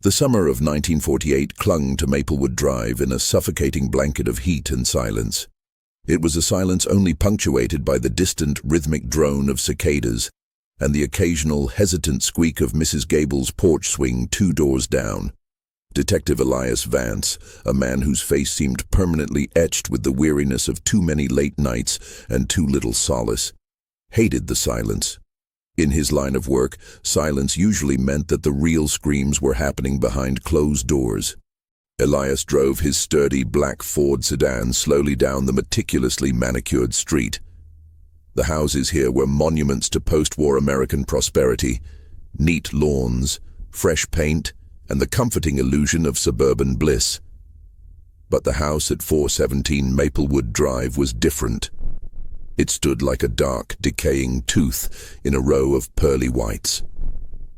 The summer of 1948 clung to Maplewood Drive in a suffocating blanket of heat and silence. It was a silence only punctuated by the distant, rhythmic drone of cicadas and the occasional, hesitant squeak of Mrs. Gable's porch swing 2 doors down. Detective Elias Vance, a man whose face seemed permanently etched with the weariness of too many late nights and too little solace, hated the silence. In his line of work, silence usually meant that the real screams were happening behind closed doors. Elias drove his sturdy black Ford sedan slowly down the meticulously manicured street. The houses here were monuments to post-war American prosperity, neat lawns, fresh paint, and the comforting illusion of suburban bliss. But the house at 417 Maplewood Drive was different. It stood like a dark, decaying tooth in a row of pearly whites.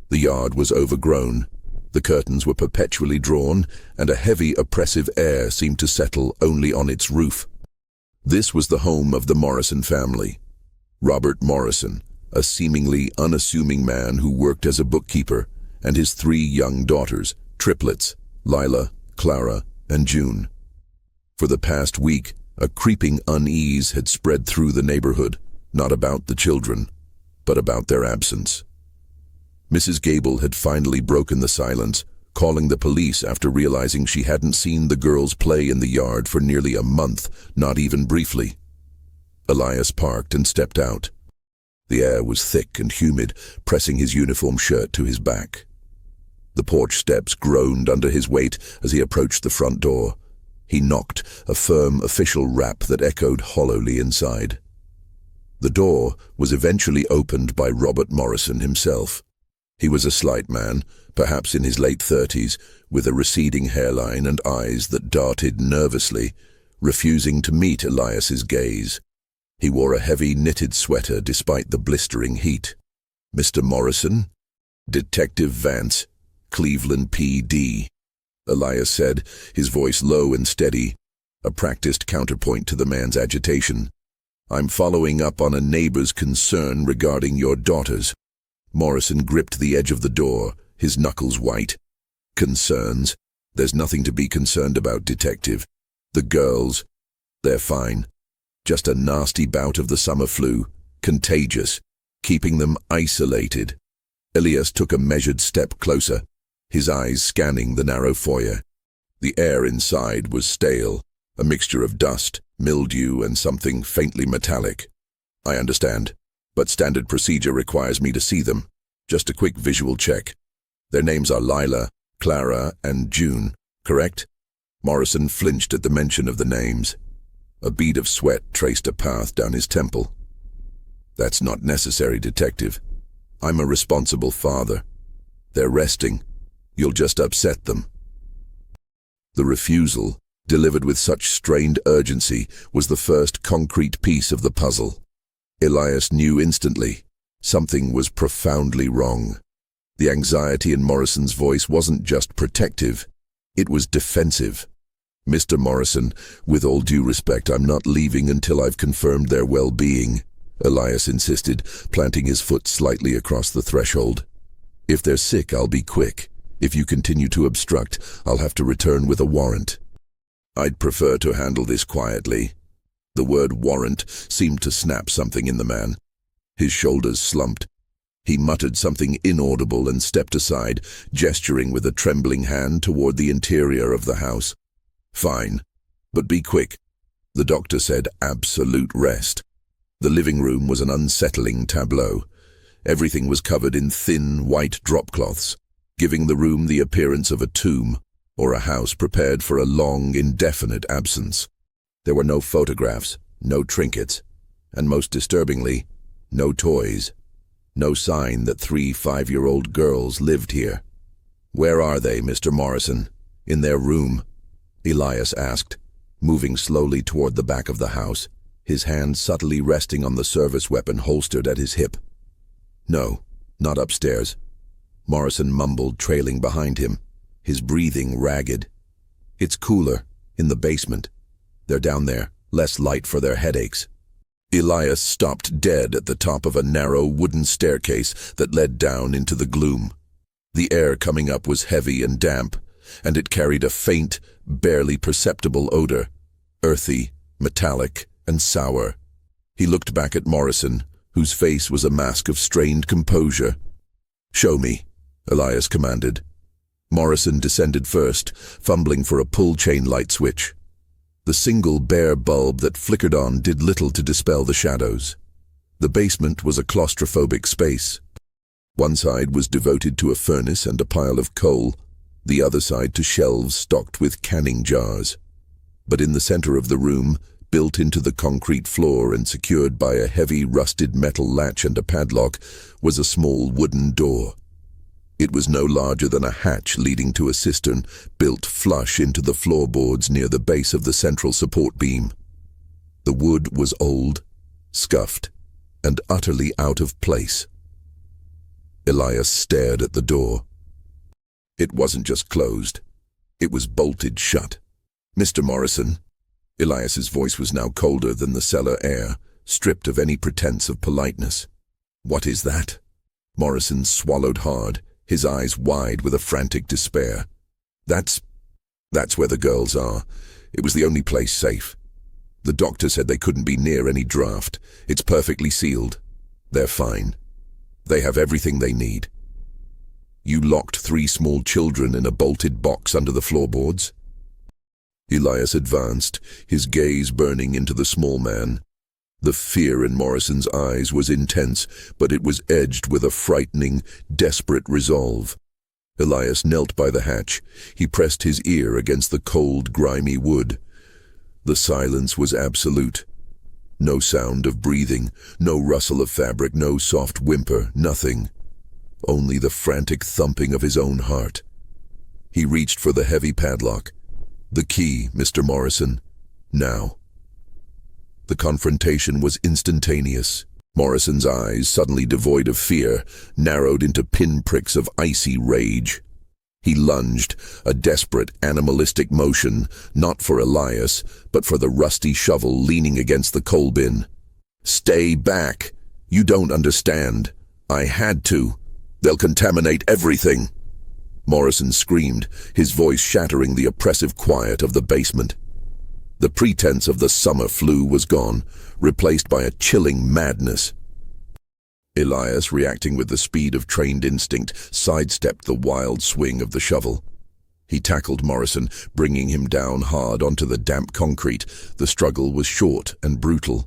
The yard was overgrown, the curtains were perpetually drawn, and a heavy, oppressive air seemed to settle only on its roof. This was the home of the Morrison family. Robert Morrison, a seemingly unassuming man who worked as a bookkeeper, and his 3 young daughters, triplets, Lila, Clara, and June. For the past week, a creeping unease had spread through the neighborhood, not about the children, but about their absence. Mrs. Gable had finally broken the silence, calling the police after realizing she hadn't seen the girls play in the yard for nearly a month, not even briefly. Elias parked and stepped out. The air was thick and humid, pressing his uniform shirt to his back. The porch steps groaned under his weight as he approached the front door. He knocked, a firm official rap that echoed hollowly inside. The door was eventually opened by Robert Morrison himself. He was a slight man, perhaps in his late 30s, with a receding hairline and eyes that darted nervously, refusing to meet Elias's gaze. He wore a heavy knitted sweater despite the blistering heat. "Mr. Morrison?" "Detective Vance, Cleveland PD," Elias said, his voice low and steady, a practiced counterpoint to the man's agitation. "I'm following up on a neighbor's concern regarding your daughters." Morrison gripped the edge of the door, his knuckles white. "Concerns? There's nothing to be concerned about, Detective. The girls, they're fine. Just a nasty bout of the summer flu, contagious, keeping them isolated." Elias took a measured step closer, his eyes scanning the narrow foyer. The air inside was stale, a mixture of dust, mildew, and something faintly metallic. "I understand, but standard procedure requires me to see them. Just a quick visual check. Their names are Lila, Clara, and June, correct?" Morrison flinched at the mention of the names. A bead of sweat traced a path down his temple. "That's not necessary, Detective. I'm a responsible father. They're resting. You'll just upset them." The refusal, delivered with such strained urgency, was the first concrete piece of the puzzle. Elias knew instantly something was profoundly wrong. The anxiety in Morrison's voice wasn't just protective, it was defensive. "Mr. Morrison, with all due respect, I'm not leaving until I've confirmed their well-being," Elias insisted, planting his foot slightly across the threshold. "If they're sick, I'll be quick. If you continue to obstruct, I'll have to return with a warrant." "I'd prefer to handle this quietly." The word warrant seemed to snap something in the man. His shoulders slumped. He muttered something inaudible and stepped aside, gesturing with a trembling hand toward the interior of the house. "Fine, but be quick." The doctor said absolute rest. The living room was an unsettling tableau. Everything was covered in thin, white dropcloths, giving the room the appearance of a tomb or a house prepared for a long, indefinite absence. There were no photographs, no trinkets, and most disturbingly, no toys. No sign that 3 5-year-old girls lived here. "Where are they, Mr. Morrison?" "In their room," Elias asked, moving slowly toward the back of the house, his hand subtly resting on the service weapon holstered at his hip. "No, not upstairs," Morrison mumbled, trailing behind him, his breathing ragged. "It's cooler, in the basement. They're down there, less light for their headaches." Elias stopped dead at the top of a narrow wooden staircase that led down into the gloom. The air coming up was heavy and damp, and it carried a faint, barely perceptible odor, earthy, metallic, and sour. He looked back at Morrison, whose face was a mask of strained composure. "Show me," Elias commanded. Morrison descended first, fumbling for a pull-chain light switch. The single bare bulb that flickered on did little to dispel the shadows. The basement was a claustrophobic space. One side was devoted to a furnace and a pile of coal, the other side to shelves stocked with canning jars. But in the center of the room, built into the concrete floor and secured by a heavy rusted metal latch and a padlock, was a small wooden door. It was no larger than a hatch leading to a cistern built flush into the floorboards near the base of the central support beam. The wood was old, scuffed, and utterly out of place. Elias stared at the door. It wasn't just closed. It was bolted shut. "Mr. Morrison." Elias's voice was now colder than the cellar air, stripped of any pretense of politeness. "What is that?" Morrison swallowed hard, his eyes wide with a frantic despair. That's where the girls are. It was the only place safe. The doctor said they couldn't be near any draft. It's perfectly sealed. They're fine. They have everything they need." "You locked 3 small children in a bolted box under the floorboards?" Elias advanced, his gaze burning into the small man. The fear in Morrison's eyes was intense, but it was edged with a frightening, desperate resolve. Elias knelt by the hatch. He pressed his ear against the cold, grimy wood. The silence was absolute. No sound of breathing, no rustle of fabric, no soft whimper, nothing. Only the frantic thumping of his own heart. He reached for the heavy padlock. "The key, Mr. Morrison. Now." The confrontation was instantaneous. Morrison's eyes, suddenly devoid of fear, narrowed into pinpricks of icy rage. He lunged, a desperate, animalistic motion, not for Elias, but for the rusty shovel leaning against the coal bin. "Stay back. You don't understand. I had to. They'll contaminate everything." Morrison screamed, his voice shattering the oppressive quiet of the basement. The pretense of the summer flu was gone, replaced by a chilling madness. Elias, reacting with the speed of trained instinct, sidestepped the wild swing of the shovel. He tackled Morrison, bringing him down hard onto the damp concrete. The struggle was short and brutal.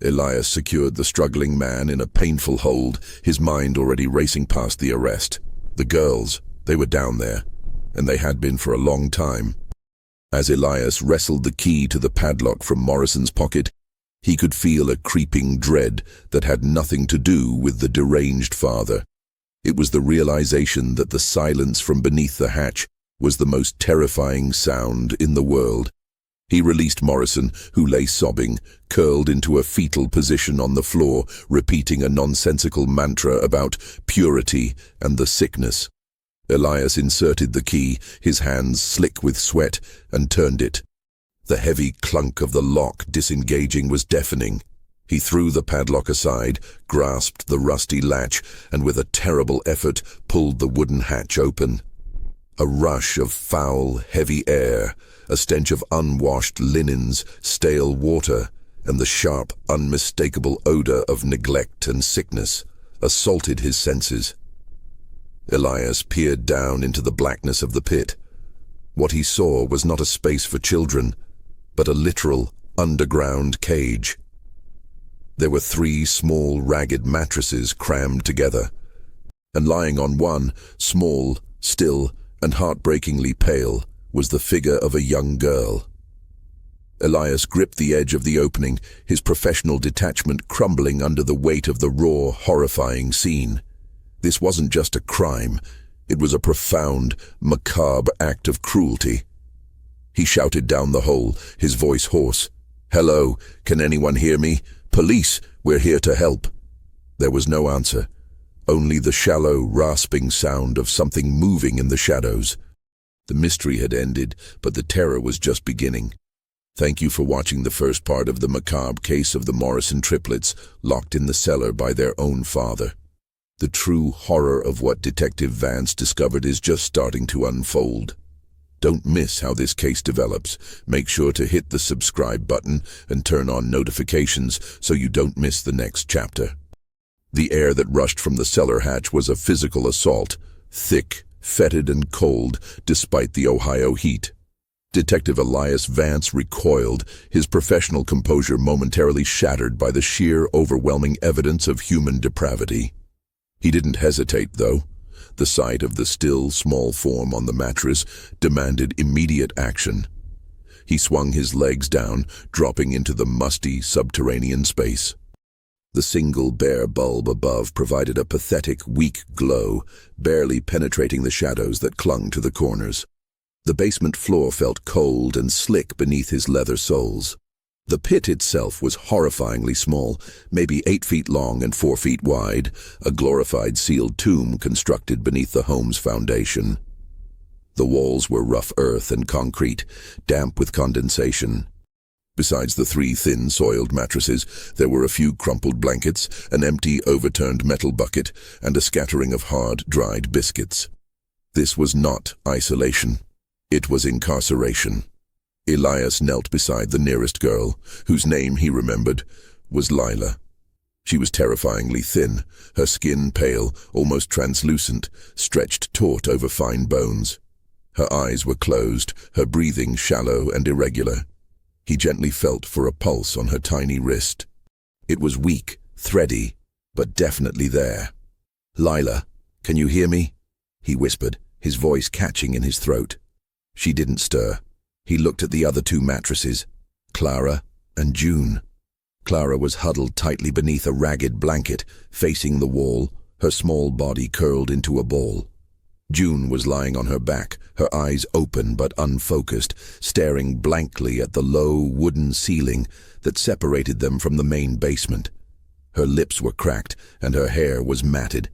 Elias secured the struggling man in a painful hold, his mind already racing past the arrest. The girls, they were down there, and they had been for a long time. As Elias wrestled the key to the padlock from Morrison's pocket, he could feel a creeping dread that had nothing to do with the deranged father. It was the realization that the silence from beneath the hatch was the most terrifying sound in the world. He released Morrison, who lay sobbing, curled into a fetal position on the floor, repeating a nonsensical mantra about purity and the sickness. Elias inserted the key, his hands slick with sweat, and turned it. The heavy clunk of the lock disengaging was deafening. He threw the padlock aside, grasped the rusty latch, and with a terrible effort pulled the wooden hatch open. A rush of foul, heavy air, a stench of unwashed linens, stale water, and the sharp, unmistakable odor of neglect and sickness assaulted his senses. Elias peered down into the blackness of the pit. What he saw was not a space for children, but a literal underground cage. There were 3 small, ragged mattresses crammed together, and lying on one, small, still, and heartbreakingly pale, was the figure of a young girl. Elias gripped the edge of the opening, his professional detachment crumbling under the weight of the raw, horrifying scene. This wasn't just a crime, it was a profound, macabre act of cruelty. He shouted down the hole, his voice hoarse. "Hello, can anyone hear me? Police, we're here to help." There was no answer, only the shallow, rasping sound of something moving in the shadows. The mystery had ended, but the terror was just beginning. Thank you for watching the first part of the macabre case of the Morrison Triplets, locked in the cellar by their own father. The true horror of what Detective Vance discovered is just starting to unfold. Don't miss how this case develops. Make sure to hit the subscribe button and turn on notifications so you don't miss the next chapter. The air that rushed from the cellar hatch was a physical assault, thick, fetid and cold despite the Ohio heat. Detective Elias Vance recoiled, his professional composure momentarily shattered by the sheer, overwhelming evidence of human depravity. He didn't hesitate, though. The sight of the still, small form on the mattress demanded immediate action. He swung his legs down, dropping into the musty, subterranean space. The single bare bulb above provided a pathetic, weak glow, barely penetrating the shadows that clung to the corners. The basement floor felt cold and slick beneath his leather soles. The pit itself was horrifyingly small, maybe 8 feet long and 4 feet wide, a glorified sealed tomb constructed beneath the home's foundation. The walls were rough earth and concrete, damp with condensation. Besides the 3 thin, soiled mattresses, there were a few crumpled blankets, an empty, overturned metal bucket, and a scattering of hard, dried biscuits. This was not isolation. It was incarceration. Elias knelt beside the nearest girl, whose name he remembered was Lila. She was terrifyingly thin, her skin pale, almost translucent, stretched taut over fine bones. Her eyes were closed, her breathing shallow and irregular. He gently felt for a pulse on her tiny wrist. It was weak, thready, but definitely there. "Lila, can you hear me?" he whispered, his voice catching in his throat. She didn't stir. He looked at the other 2 mattresses, Clara and June. Clara was huddled tightly beneath a ragged blanket, facing the wall, her small body curled into a ball. June was lying on her back, her eyes open but unfocused, staring blankly at the low wooden ceiling that separated them from the main basement. Her lips were cracked and her hair was matted.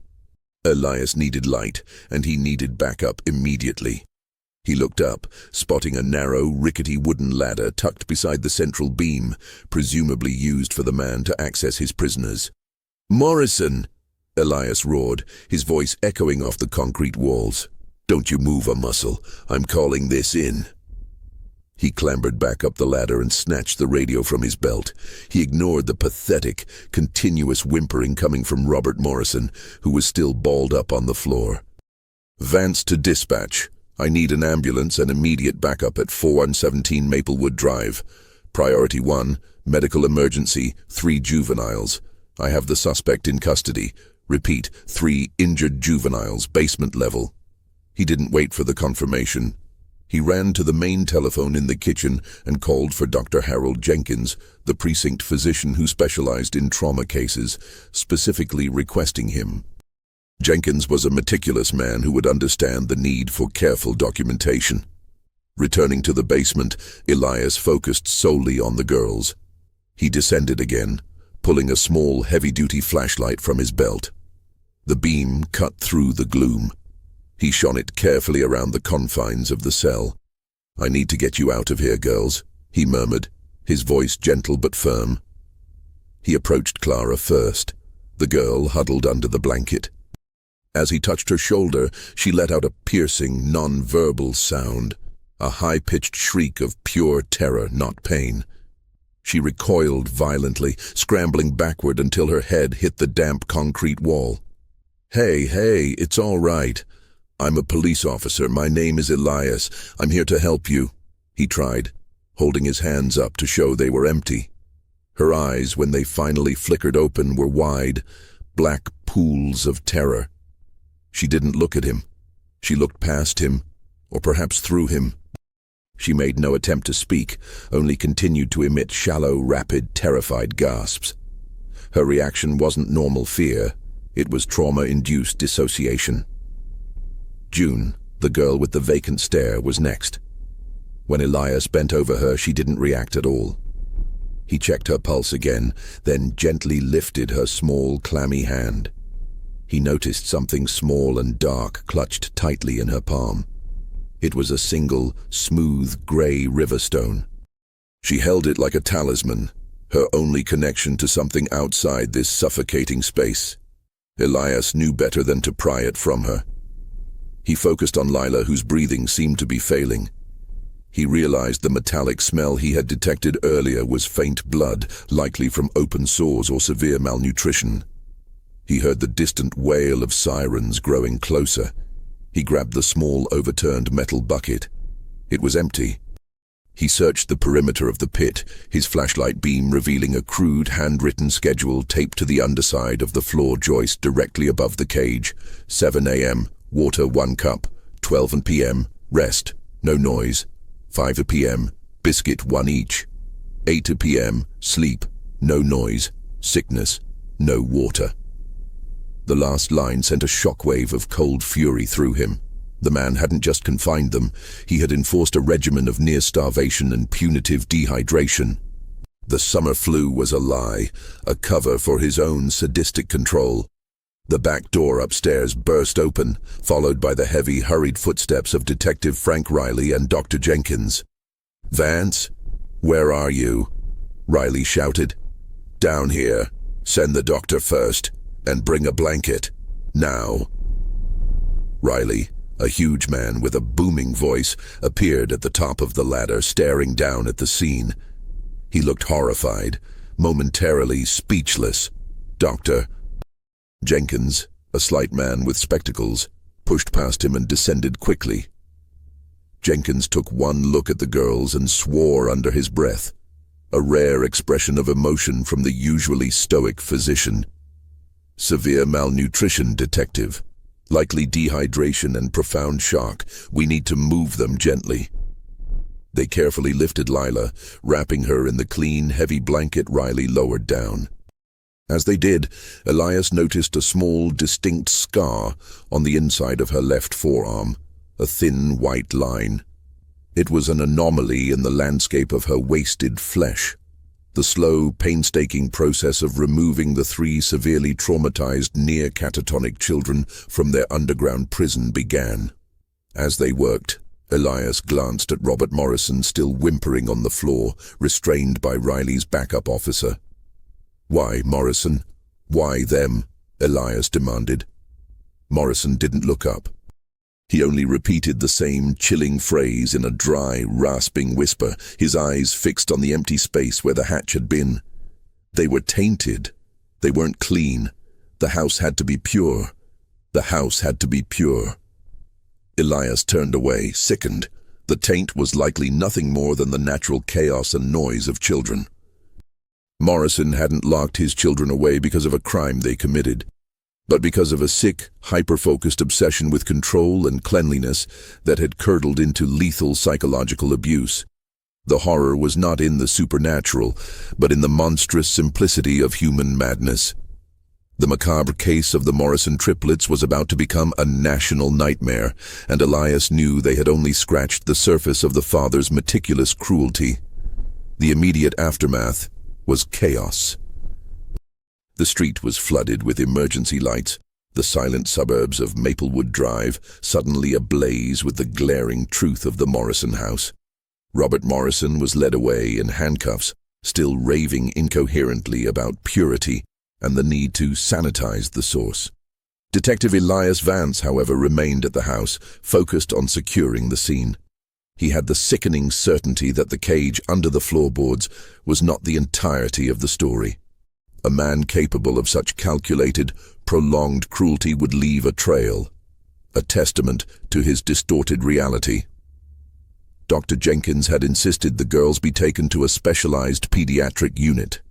Elias needed light, and he needed backup immediately. He looked up, spotting a narrow, rickety wooden ladder tucked beside the central beam, presumably used for the man to access his prisoners. "Morrison!" Elias roared, his voice echoing off the concrete walls. "Don't you move a muscle. I'm calling this in." He clambered back up the ladder and snatched the radio from his belt. He ignored the pathetic, continuous whimpering coming from Robert Morrison, who was still balled up on the floor. "Vance to dispatch. I need an ambulance and immediate backup at 4117 Maplewood Drive. Priority 1, medical emergency, 3 juveniles. I have the suspect in custody. Repeat, 3 injured juveniles, basement level." He didn't wait for the confirmation. He ran to the main telephone in the kitchen and called for Dr. Harold Jenkins, the precinct physician who specialized in trauma cases, specifically requesting him. Jenkins was a meticulous man who would understand the need for careful documentation. Returning to the basement, Elias focused solely on the girls. He descended again, pulling a small, heavy-duty flashlight from his belt. The beam cut through the gloom. He shone it carefully around the confines of the cell. "I need to get you out of here, girls," he murmured, his voice gentle but firm. He approached Clara first, the girl huddled under the blanket. As he touched her shoulder, she let out a piercing, non-verbal sound, a high-pitched shriek of pure terror, not pain. She recoiled violently, scrambling backward until her head hit the damp concrete wall. Hey, it's all right. I'm a police officer. My name is Elias. I'm here to help you," he tried, holding his hands up to show they were empty. Her eyes, when they finally flickered open, were wide, black pools of terror. She didn't look at him. She looked past him, or perhaps through him. She made no attempt to speak, only continued to emit shallow, rapid, terrified gasps. Her reaction wasn't normal fear. It was trauma-induced dissociation. June, the girl with the vacant stare, was next. When Elias bent over her, she didn't react at all. He checked her pulse again, then gently lifted her small, clammy hand. He noticed something small and dark clutched tightly in her palm. It was a single, smooth, grey riverstone. She held it like a talisman, her only connection to something outside this suffocating space. Elias knew better than to pry it from her. He focused on Lila, whose breathing seemed to be failing. He realized the metallic smell he had detected earlier was faint blood, likely from open sores or severe malnutrition. He heard the distant wail of sirens growing closer. He grabbed the small, overturned metal bucket. It was empty. He searched the perimeter of the pit, his flashlight beam revealing a crude, handwritten schedule taped to the underside of the floor joist directly above the cage. 7 a.m., water 1 cup. 12 p.m., rest, no noise. 5 p.m., biscuit 1 each. 8 p.m., sleep, no noise. Sickness, no water. The last line sent a shockwave of cold fury through him. The man hadn't just confined them, he had enforced a regimen of near starvation and punitive dehydration. The summer flu was a lie, a cover for his own sadistic control. The back door upstairs burst open, followed by the heavy, hurried footsteps of Detective Frank Riley and Dr. Jenkins. "Vance, where are you?" Riley shouted. "Down here. Send the doctor first, and bring a blanket. Now." Riley, a huge man with a booming voice, appeared at the top of the ladder, staring down at the scene. He looked horrified, momentarily speechless. "Doctor." Jenkins, a slight man with spectacles, pushed past him and descended quickly. Jenkins took one look at the girls and swore under his breath, a rare expression of emotion from the usually stoic physician. "Severe malnutrition, Detective. Likely dehydration and profound shock. We need to move them gently." They carefully lifted Lila, wrapping her in the clean, heavy blanket Riley lowered down. As they did, Elias noticed a small, distinct scar on the inside of her left forearm, a thin white line. It was an anomaly in the landscape of her wasted flesh. The slow, painstaking process of removing the 3 severely traumatized near-catatonic children from their underground prison began. As they worked, Elias glanced at Robert Morrison, still whimpering on the floor, restrained by Riley's backup officer. "Why, Morrison? Why them?" Elias demanded. Morrison didn't look up. He only repeated the same chilling phrase in a dry, rasping whisper, his eyes fixed on the empty space where the hatch had been. They were tainted. They weren't clean. The house had to be pure. The house had to be pure. Elias turned away, sickened. The taint was likely nothing more than the natural chaos and noise of children. Morrison hadn't locked his children away because of a crime they committed, but because of a sick, hyper-focused obsession with control and cleanliness that had curdled into lethal psychological abuse. The horror was not in the supernatural, but in the monstrous simplicity of human madness. The macabre case of the Morrison Triplets was about to become a national nightmare, and Elias knew they had only scratched the surface of the father's meticulous cruelty. The immediate aftermath was chaos. The street was flooded with emergency lights, the silent suburbs of Maplewood Drive suddenly ablaze with the glaring truth of the Morrison house. Robert Morrison was led away in handcuffs, still raving incoherently about purity and the need to sanitize the source. Detective Elias Vance, however, remained at the house, focused on securing the scene. He had the sickening certainty that the cage under the floorboards was not the entirety of the story. A man capable of such calculated, prolonged cruelty would leave a trail, a testament to his distorted reality. Dr. Jenkins had insisted the girls be taken to a specialized pediatric unit.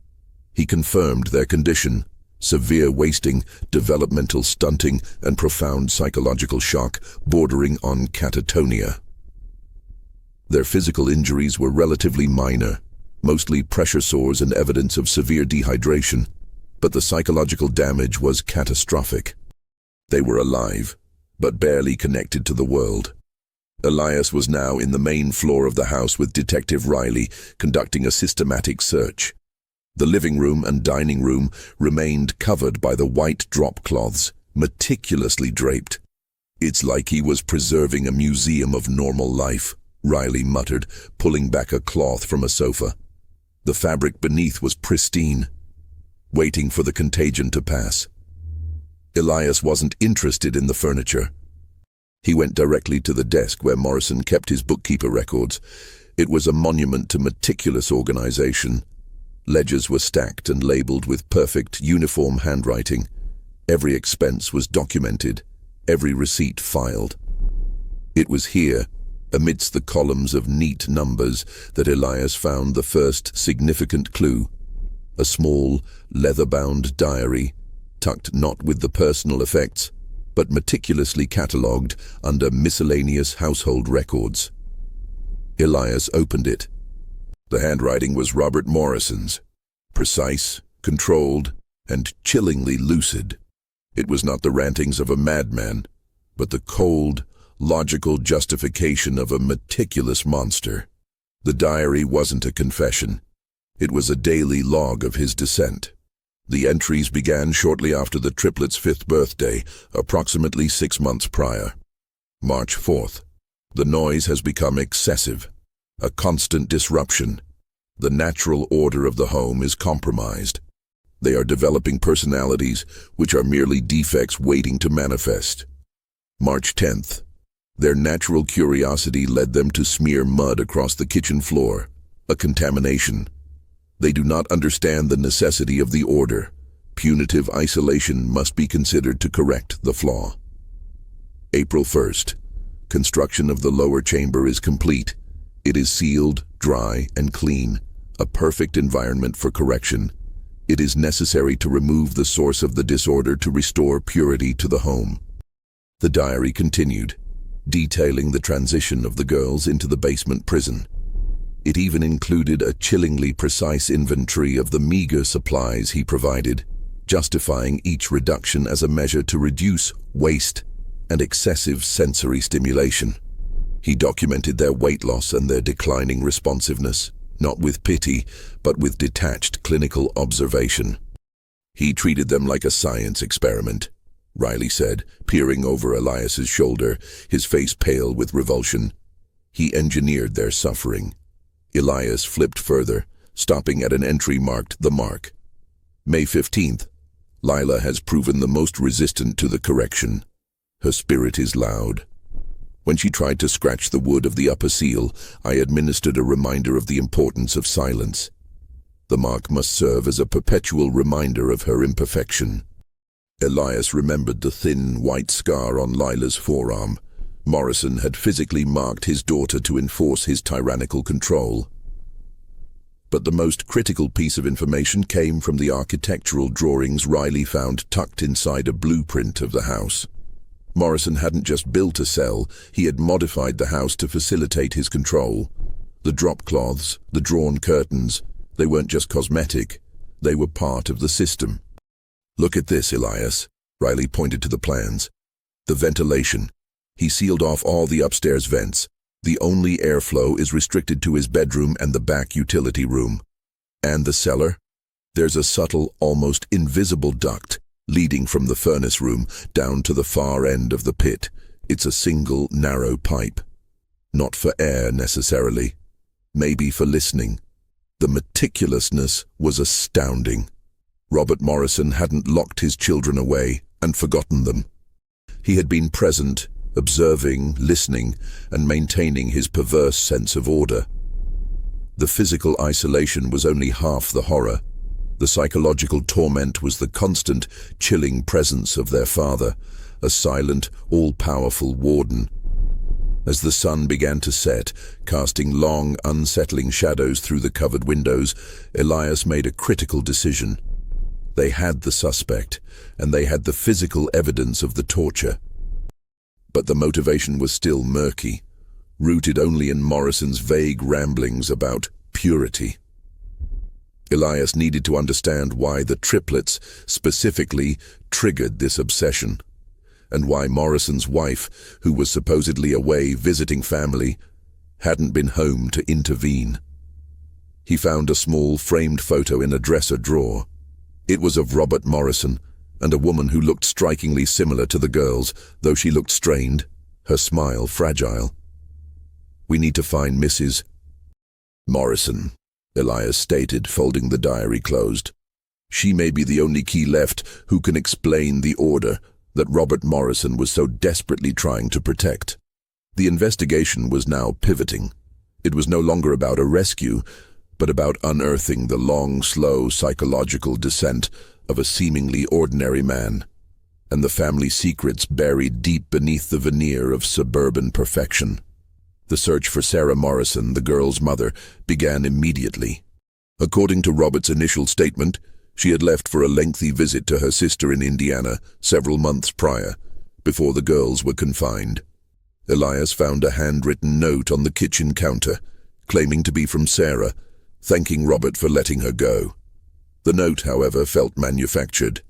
He confirmed their condition: severe wasting, developmental stunting, and profound psychological shock bordering on catatonia. Their physical injuries were relatively minor, mostly pressure sores and evidence of severe dehydration, but the psychological damage was catastrophic. They were alive, but barely connected to the world. Elias was now in the main floor of the house with Detective Riley, conducting a systematic search. The living room and dining room remained covered by the white drop cloths, meticulously draped. "It's like he was preserving a museum of normal life," Riley muttered, pulling back a cloth from a sofa. The fabric beneath was pristine, waiting for the contagion to pass. Elias wasn't interested in the furniture. He went directly to the desk where Morrison kept his bookkeeper records. It was a monument to meticulous organization. Ledgers were stacked and labeled with perfect, uniform handwriting. Every expense was documented, every receipt filed. It was here, amidst the columns of neat numbers, that Elias found the first significant clue. A small, leather-bound diary, tucked not with the personal effects, but meticulously catalogued under miscellaneous household records. Elias opened it. The handwriting was Robert Morrison's, precise, controlled, and chillingly lucid. It was not the rantings of a madman, but the cold, logical justification of a meticulous monster. The diary wasn't a confession. It was a daily log of his descent. The entries began shortly after the triplets' 5th birthday, approximately 6 months prior. March 4th. The noise has become excessive, a constant disruption. The natural order of the home is compromised. They are developing personalities which are merely defects waiting to manifest. March 10th. Their natural curiosity led them to smear mud across the kitchen floor, a contamination. They do not understand the necessity of the order. Punitive isolation must be considered to correct the flaw. April 1st. Construction of the lower chamber is complete. It is sealed, dry, and clean, a perfect environment for correction. It is necessary to remove the source of the disorder to restore purity to the home. The diary continued, detailing the transition of the girls into the basement prison. It even included a chillingly precise inventory of the meager supplies he provided, justifying each reduction as a measure to reduce waste and excessive sensory stimulation. He documented their weight loss and their declining responsiveness, not with pity, but with detached clinical observation. He treated them like a science experiment, Riley said, peering over Elias's shoulder, his face pale with revulsion. He engineered their suffering. Elias flipped further, stopping at an entry marked "The Mark." May 15th. Lila has proven the most resistant to the correction. Her spirit is loud. When she tried to scratch the wood of the upper seal, I administered a reminder of the importance of silence. The mark must serve as a perpetual reminder of her imperfection. Elias remembered the thin, white scar on Lila's forearm. Morrison had physically marked his daughter to enforce his tyrannical control. But the most critical piece of information came from the architectural drawings Riley found tucked inside a blueprint of the house. Morrison hadn't just built a cell, he had modified the house to facilitate his control. The drop cloths, the drawn curtains, they weren't just cosmetic, they were part of the system. "Look at this, Elias," Riley pointed to the plans. "The ventilation. He sealed off all the upstairs vents. The only airflow is restricted to his bedroom and the back utility room. And the cellar? There's a subtle, almost invisible duct leading from the furnace room down to the far end of the pit. It's a single, narrow pipe. Not for air, necessarily. Maybe for listening." The meticulousness was astounding. Robert Morrison hadn't locked his children away and forgotten them. He had been present, observing, listening, and maintaining his perverse sense of order. The physical isolation was only half the horror. The psychological torment was the constant, chilling presence of their father, a silent, all-powerful warden. As the sun began to set, casting long, unsettling shadows through the covered windows, Elias made a critical decision. They had the suspect, and they had the physical evidence of the torture. But the motivation was still murky, rooted only in Morrison's vague ramblings about purity. Elias needed to understand why the triplets specifically triggered this obsession, and why Morrison's wife, who was supposedly away visiting family, hadn't been home to intervene. He found a small framed photo in a dresser drawer. It was of Robert Morrison, and a woman who looked strikingly similar to the girls, though she looked strained, her smile fragile. "We need to find Mrs. Morrison," Elias stated, folding the diary closed. She may be the only key left who can explain the order that Robert Morrison was so desperately trying to protect. The investigation was now pivoting. It was no longer about a rescue, but about unearthing the long, slow psychological descent of a seemingly ordinary man, and the family secrets buried deep beneath the veneer of suburban perfection. The search for Sarah Morrison, the girl's mother, began immediately. According to Robert's initial statement, she had left for a lengthy visit to her sister in Indiana several months prior, before the girls were confined. Elias found a handwritten note on the kitchen counter, claiming to be from Sarah, thanking Robert for letting her go. The note, however, felt manufactured.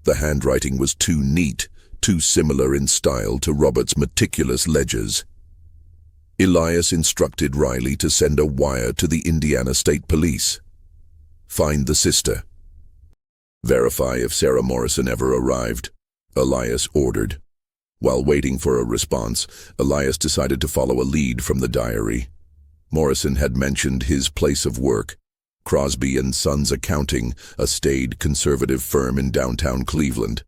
The handwriting was too neat, too similar in style to Robert's meticulous ledgers. Elias instructed Riley to send a wire to the Indiana State Police. Find the sister. Verify if Sarah Morrison ever arrived, Elias ordered. While waiting for a response, Elias decided to follow a lead from the diary. Morrison had mentioned his place of work, Crosby & Sons Accounting, a staid, conservative firm in downtown Cleveland.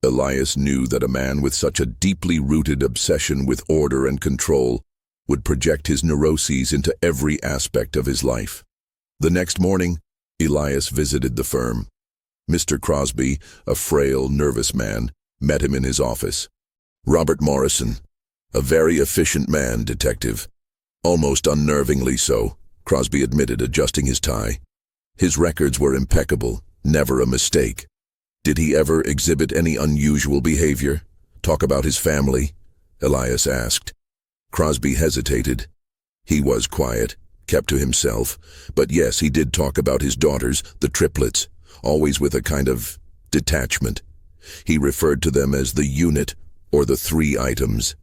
Elias knew that a man with such a deeply rooted obsession with order and control would project his neuroses into every aspect of his life. The next morning, Elias visited the firm. Mr. Crosby, a frail, nervous man, met him in his office. Robert Morrison, a very efficient man, Detective. Almost unnervingly so, Crosby admitted, adjusting his tie. His records were impeccable, never a mistake. Did he ever exhibit any unusual behavior? Talk about his family? Elias asked. Crosby hesitated. He was quiet, kept to himself, but yes, he did talk about his daughters, the triplets, always with a kind of detachment. He referred to them as the unit, or the 3 items.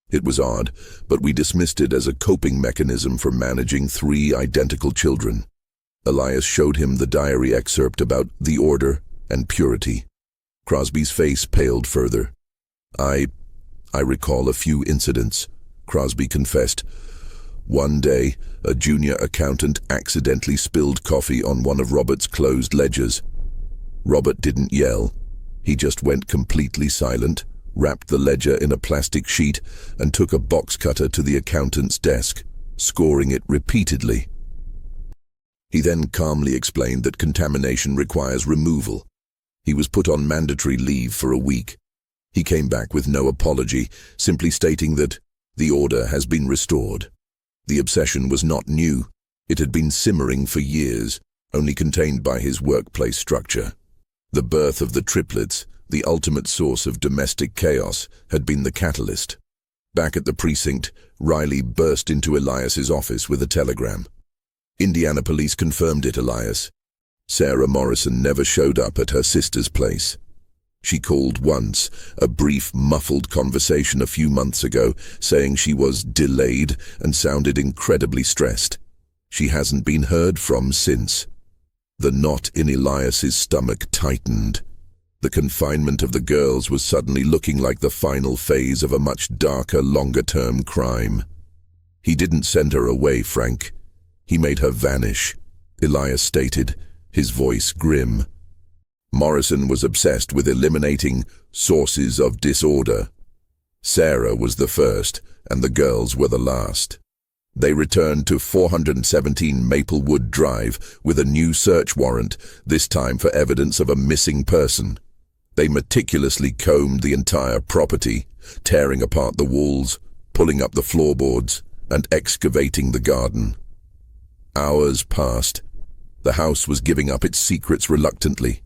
It was odd, but we dismissed it as a coping mechanism for managing 3 identical children. Elias showed him the diary excerpt about the order and purity. Crosby's face paled further. I recall a few incidents, Crosby confessed. One day, a junior accountant accidentally spilled coffee on one of Robert's closed ledgers. Robert didn't yell. He just went completely silent, wrapped the ledger in a plastic sheet, and took a box cutter to the accountant's desk, scoring it repeatedly. He then calmly explained that contamination requires removal. He was put on mandatory leave for a week. He came back with no apology, simply stating that the order has been restored. The obsession was not new. It had been simmering for years, only contained by his workplace structure. The birth of the triplets, the ultimate source of domestic chaos, had been the catalyst. Back at the precinct, Riley burst into Elias's office with a telegram. Indiana police confirmed it, Elias. Sarah Morrison never showed up at her sister's place. She called once, a brief, muffled conversation a few months ago, saying she was delayed and sounded incredibly stressed. She hasn't been heard from since. The knot in Elias's stomach tightened. The confinement of the girls was suddenly looking like the final phase of a much darker, longer-term crime. He didn't send her away, Frank. He made her vanish, Elias stated, his voice grim. Morrison was obsessed with eliminating sources of disorder. Sarah was the first, and the girls were the last. They returned to 417 Maplewood Drive with a new search warrant, this time for evidence of a missing person. They meticulously combed the entire property, tearing apart the walls, pulling up the floorboards, and excavating the garden. Hours passed. The house was giving up its secrets reluctantly.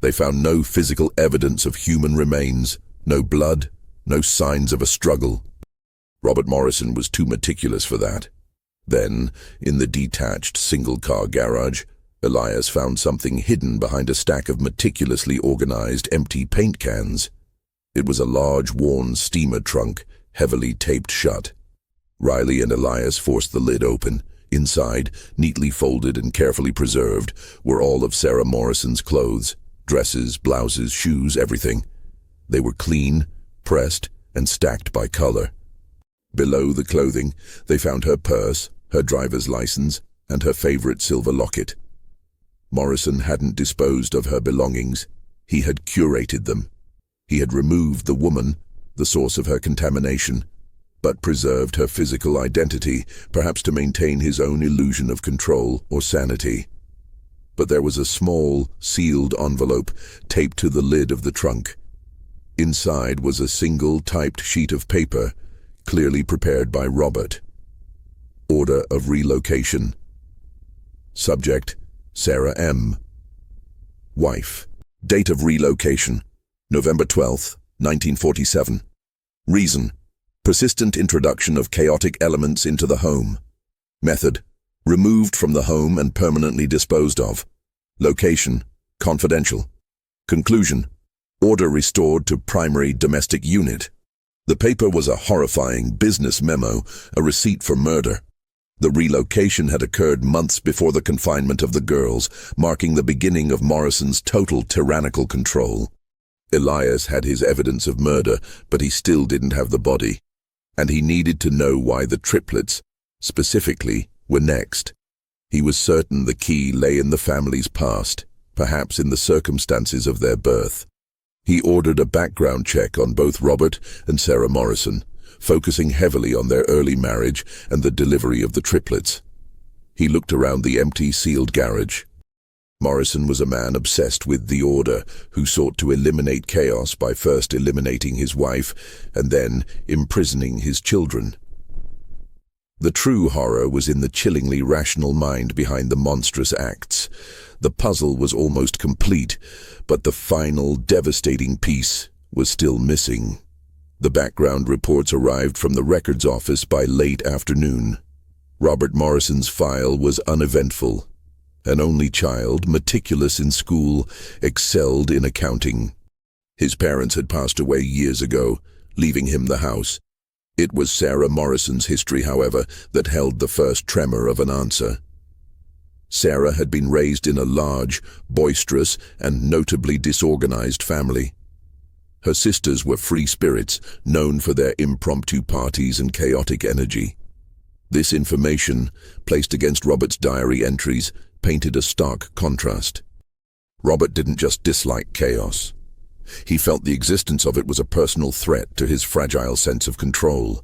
They found no physical evidence of human remains, no blood, no signs of a struggle. Robert Morrison was too meticulous for that. Then, in the detached single-car garage, Elias found something hidden behind a stack of meticulously organized empty paint cans. It was a large, worn steamer trunk, heavily taped shut. Riley and Elias forced the lid open. Inside, neatly folded and carefully preserved, were all of Sarah Morrison's clothes, dresses, blouses, shoes, everything. They were clean, pressed, and stacked by color. Below the clothing, they found her purse, her driver's license, and her favorite silver locket. Morrison hadn't disposed of her belongings. He had curated them. He had removed the woman, the source of her contamination, but preserved her physical identity, perhaps to maintain his own illusion of control or sanity. But there was a small, sealed envelope taped to the lid of the trunk. Inside was a single typed sheet of paper, clearly prepared by Robert. Order of relocation. Subject: Sarah M. Wife. Date of relocation: November 12, 1947. Reason: persistent introduction of chaotic elements into the home. Method: removed from the home and permanently disposed of. Location: confidential. Conclusion: order restored to primary domestic unit. The paper was a horrifying business memo, a receipt for murder. The relocation had occurred months before the confinement of the girls, marking the beginning of Morrison's total tyrannical control. Elias had his evidence of murder, but he still didn't have the body. And he needed to know why the triplets, specifically, were next. He was certain the key lay in the family's past, perhaps in the circumstances of their birth. He ordered a background check on both Robert and Sarah Morrison, focusing heavily on their early marriage and the delivery of the triplets. He looked around the empty, sealed garage. Morrison was a man obsessed with the order, who sought to eliminate chaos by first eliminating his wife and then imprisoning his children. The true horror was in the chillingly rational mind behind the monstrous acts. The puzzle was almost complete, but the final, devastating piece was still missing. The background reports arrived from the records office by late afternoon. Robert Morrison's file was uneventful. An only child, meticulous in school, excelled in accounting. His parents had passed away years ago, leaving him the house. It was Sarah Morrison's history, however, that held the first tremor of an answer. Sarah had been raised in a large, boisterous, and notably disorganized family. Her sisters were free spirits, known for their impromptu parties and chaotic energy. This information, placed against Robert's diary entries, painted a stark contrast. Robert didn't just dislike chaos. He felt the existence of it was a personal threat to his fragile sense of control.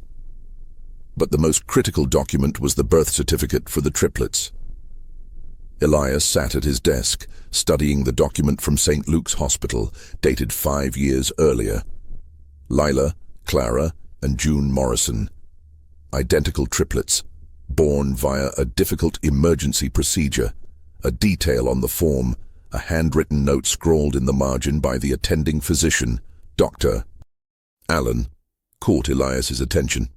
But the most critical document was the birth certificate for the triplets. Elias sat at his desk, studying the document from St. Luke's Hospital, dated 5 years earlier. Lila, Clara, and June Morrison. Identical triplets, born via a difficult emergency procedure. A detail on the form, a handwritten note scrawled in the margin by the attending physician, Dr. Allen, caught Elias's attention.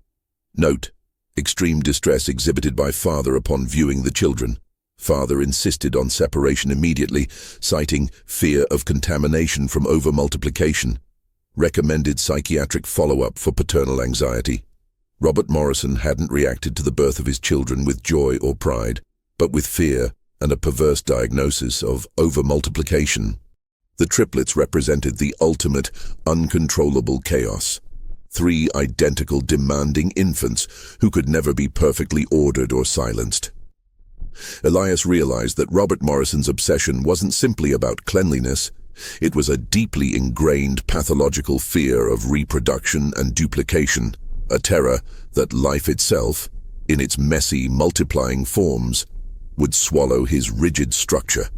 Note: extreme distress exhibited by father upon viewing the children. Father insisted on separation immediately, citing fear of contamination from overmultiplication. Recommended psychiatric follow-up for paternal anxiety. Robert Morrison hadn't reacted to the birth of his children with joy or pride, but with fear and a perverse diagnosis of overmultiplication. The triplets represented the ultimate, uncontrollable chaos. 3 identical, demanding infants who could never be perfectly ordered or silenced. Elias realized that Robert Morrison's obsession wasn't simply about cleanliness. It was a deeply ingrained pathological fear of reproduction and duplication, a terror that life itself, in its messy, multiplying forms, would swallow his rigid structure.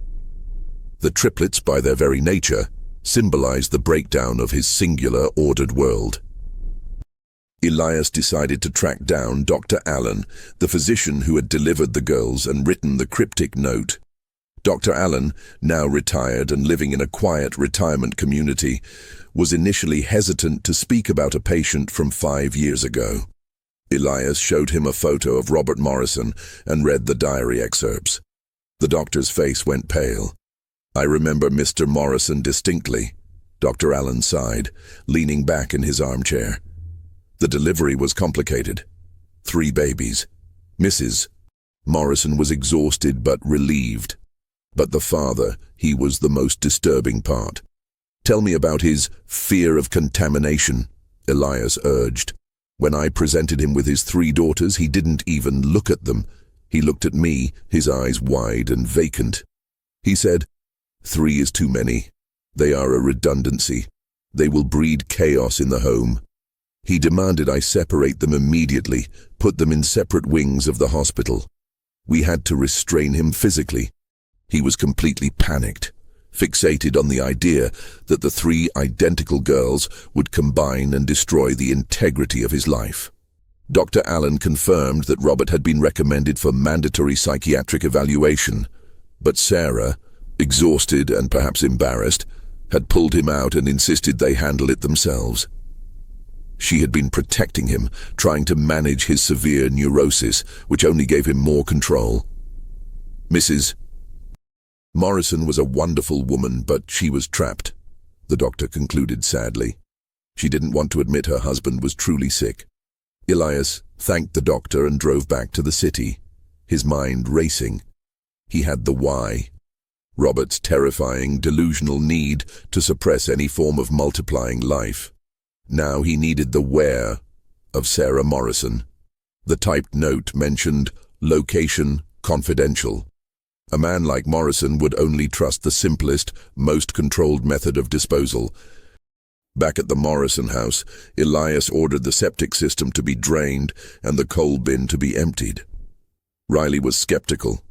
The triplets, by their very nature, symbolized the breakdown of his singular, ordered world. Elias decided to track down Dr. Allen, the physician who had delivered the girls and written the cryptic note. Dr. Allen, now retired and living in a quiet retirement community, was initially hesitant to speak about a patient from 5 years ago. Elias showed him a photo of Robert Morrison and read the diary excerpts. The doctor's face went pale. "I remember Mr. Morrison distinctly," Dr. Allen sighed, leaning back in his armchair. The delivery was complicated. 3 babies. Mrs. Morrison was exhausted but relieved. But the father, he was the most disturbing part. "Tell me about his fear of contamination," Elias urged. "When I presented him with his 3 daughters, he didn't even look at them. He looked at me, his eyes wide and vacant." He said, "3 is too many. They are a redundancy. They will breed chaos in the home." He demanded I separate them immediately, put them in separate wings of the hospital. We had to restrain him physically. He was completely panicked, fixated on the idea that the 3 identical girls would combine and destroy the integrity of his life. Dr. Allen confirmed that Robert had been recommended for mandatory psychiatric evaluation, but Sarah, exhausted and perhaps embarrassed, had pulled him out and insisted they handle it themselves. She had been protecting him, trying to manage his severe neurosis, which only gave him more control. Mrs. Morrison was a wonderful woman, but she was trapped, the doctor concluded sadly. She didn't want to admit her husband was truly sick. Elias thanked the doctor and drove back to the city, his mind racing. He had the why. Robert's terrifying, delusional need to suppress any form of multiplying life. Now he needed the where of Sarah Morrison. The typed note mentioned location confidential. A man like Morrison would only trust the simplest, most controlled method of disposal. Back at the Morrison house, Elias ordered the septic system to be drained and the coal bin to be emptied. Riley was skeptical.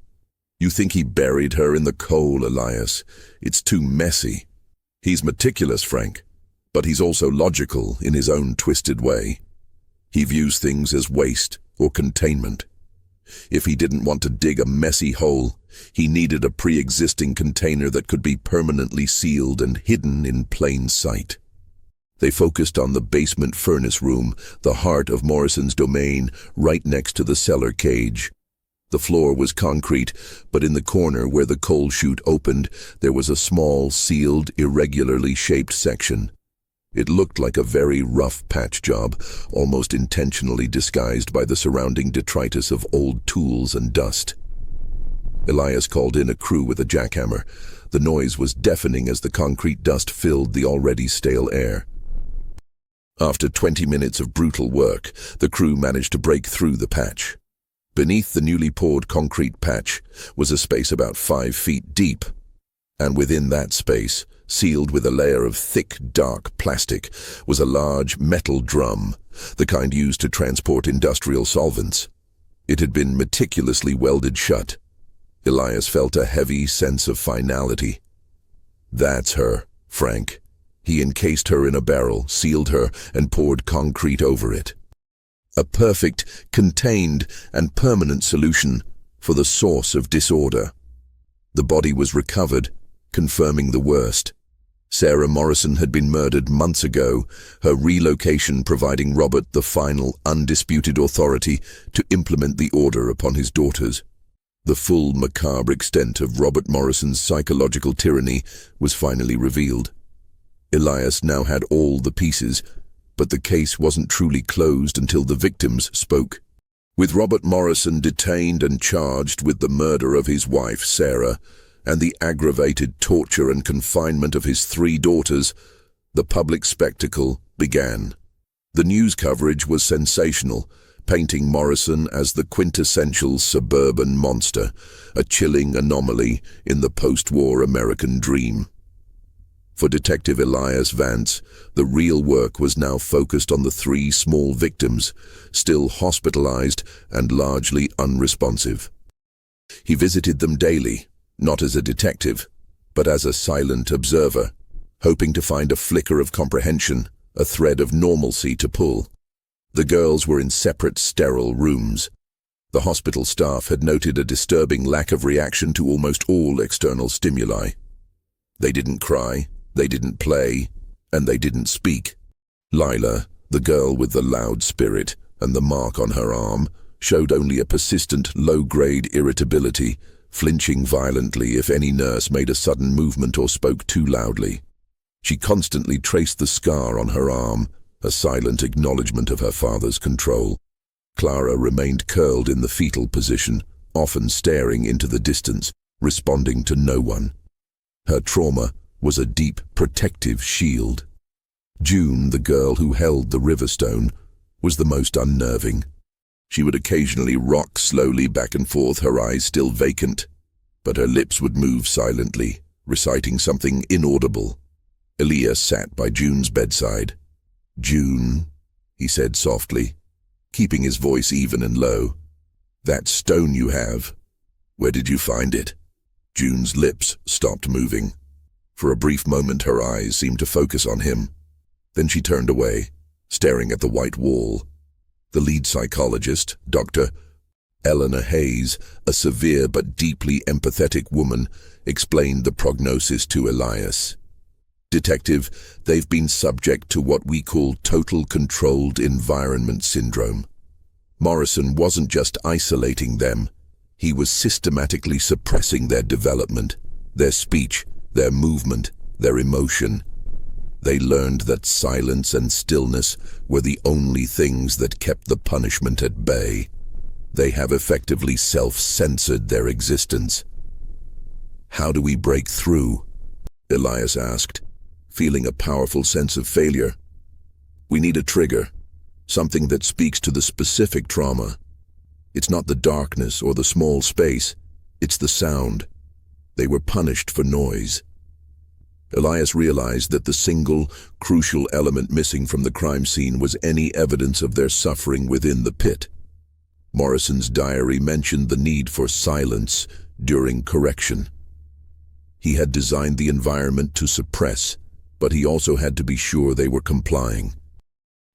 "You think he buried her in the coal, Elias? It's too messy." He's meticulous, Frank, but he's also logical in his own twisted way. He views things as waste or containment. If he didn't want to dig a messy hole, he needed a pre-existing container that could be permanently sealed and hidden in plain sight. They focused on the basement furnace room, the heart of Morrison's domain, right next to the cellar cage. The floor was concrete, but in the corner where the coal chute opened, there was a small, sealed, irregularly shaped section. It looked like a very rough patch job, almost intentionally disguised by the surrounding detritus of old tools and dust. Elias called in a crew with a jackhammer. The noise was deafening as the concrete dust filled the already stale air. After 20 minutes of brutal work, the crew managed to break through the patch. Beneath the newly poured concrete patch was a space about 5 feet deep, and within that space, sealed with a layer of thick, dark plastic, was a large metal drum, the kind used to transport industrial solvents. It had been meticulously welded shut. Elias felt a heavy sense of finality. "That's her, Frank." He encased her in a barrel, sealed her, and poured concrete over it. A perfect, contained, and permanent solution for the source of disorder. The body was recovered, confirming the worst. Sarah Morrison had been murdered months ago, her relocation providing Robert the final, undisputed authority to implement the order upon his daughters. The full macabre extent of Robert Morrison's psychological tyranny was finally revealed. Elias now had all the pieces, but the case wasn't truly closed until the victims spoke. With Robert Morrison detained and charged with the murder of his wife, Sarah, and the aggravated torture and confinement of his 3 daughters, the public spectacle began. The news coverage was sensational, painting Morrison as the quintessential suburban monster, a chilling anomaly in the post-war American dream. For Detective Elias Vance, the real work was now focused on the 3 small victims, still hospitalized and largely unresponsive. He visited them daily, not as a detective, but as a silent observer, hoping to find a flicker of comprehension, a thread of normalcy to pull. The girls were in separate, sterile rooms. The hospital staff had noted a disturbing lack of reaction to almost all external stimuli. They didn't cry, they didn't play, and they didn't speak. Lila, the girl with the loud spirit and the mark on her arm, showed only a persistent, low-grade irritability, flinching violently if any nurse made a sudden movement or spoke too loudly. She constantly traced the scar on her arm, a silent acknowledgement of her father's control. Clara remained curled in the fetal position, often staring into the distance, responding to no one. Her trauma was a deep, protective shield. June, the girl who held the river stone, was the most unnerving. She would occasionally rock slowly back and forth, her eyes still vacant. but her lips would move silently, reciting something inaudible. Elias sat by June's bedside. "June," he said softly, keeping his voice even and low. "That stone you have, where did you find it?" June's lips stopped moving. For a brief moment her eyes seemed to focus on him. Then she turned away, staring at the white wall. The lead psychologist, Dr. Eleanor Hayes, a severe but deeply empathetic woman, explained the prognosis to Elias. "Detective, they've been subject to what we call total controlled environment syndrome. Morrison wasn't just isolating them, he was systematically suppressing their development, their speech, their movement, their emotion. They learned that silence and stillness were the only things that kept the punishment at bay. They have effectively self-censored their existence." "How do we break through?" Elias asked, feeling a powerful sense of failure. "We need a trigger, something that speaks to the specific trauma. It's not the darkness or the small space, it's the sound. They were punished for noise." Elias realized that the single, crucial element missing from the crime scene was any evidence of their suffering within the pit. Morrison's diary mentioned the need for silence during correction. He had designed the environment to suppress, but he also had to be sure they were complying.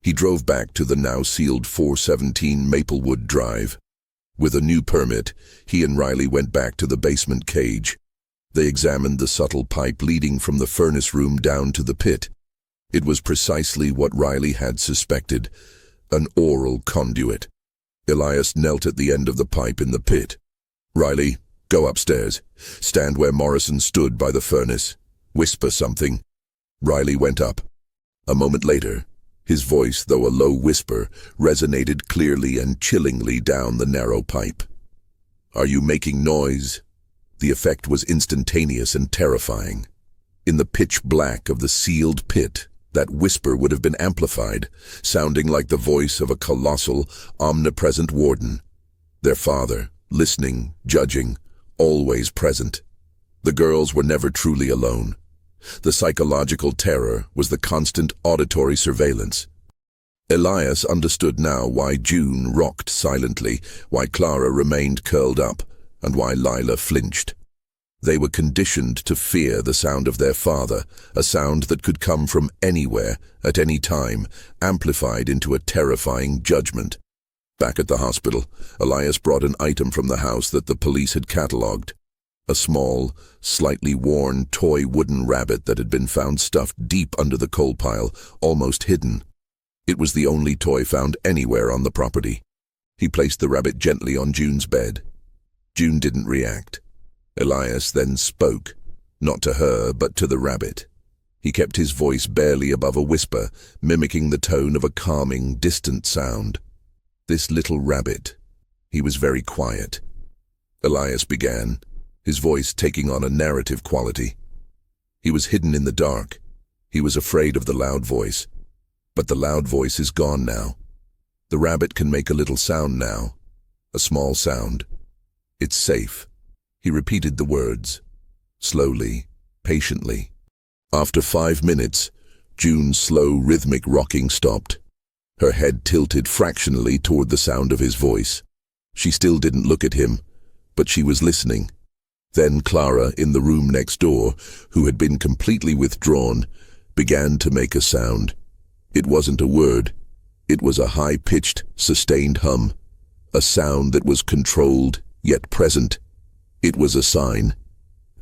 He drove back to the now sealed 417 Maplewood Drive. With a new permit, he and Riley went back to the basement cage. They examined the subtle pipe leading from the furnace room down to the pit. It was precisely what Riley had suspected, an oral conduit. Elias knelt at the end of the pipe in the pit. "Riley, go upstairs. Stand where Morrison stood by the furnace. Whisper something." Riley went up. A moment later, his voice, though a low whisper, resonated clearly and chillingly down the narrow pipe. "Are you making noise?" The effect was instantaneous and terrifying. In the pitch black of the sealed pit, that whisper would have been amplified, sounding like the voice of a colossal, omnipresent warden. Their father, listening, judging, always present. The girls were never truly alone. The psychological terror was the constant auditory surveillance. Elias understood now why June rocked silently, why Clara remained curled up, and why Lila flinched. They were conditioned to fear the sound of their father, a sound that could come from anywhere, at any time, amplified into a terrifying judgment. Back at the hospital, Elias brought an item from the house that the police had catalogued. A small, slightly worn toy wooden rabbit that had been found stuffed deep under the coal pile, almost hidden. It was the only toy found anywhere on the property. He placed the rabbit gently on June's bed. June didn't react. Elias then spoke, not to her, but to the rabbit. He kept his voice barely above a whisper, mimicking the tone of a calming, distant sound. "This little rabbit." He was very quiet. Elias began, his voice taking on a narrative quality. He was hidden in the dark. He was afraid of the loud voice. But the loud voice is gone now. The rabbit can make a little sound now. A small sound. "It's safe." He repeated the words, slowly, patiently. After 5 minutes, June's slow, rhythmic rocking stopped. Her head tilted fractionally toward the sound of his voice. She still didn't look at him, but she was listening. Then Clara, in the room next door, who had been completely withdrawn, began to make a sound. It wasn't a word. It was a high-pitched, sustained hum, a sound that was controlled, yet present. It was a sign.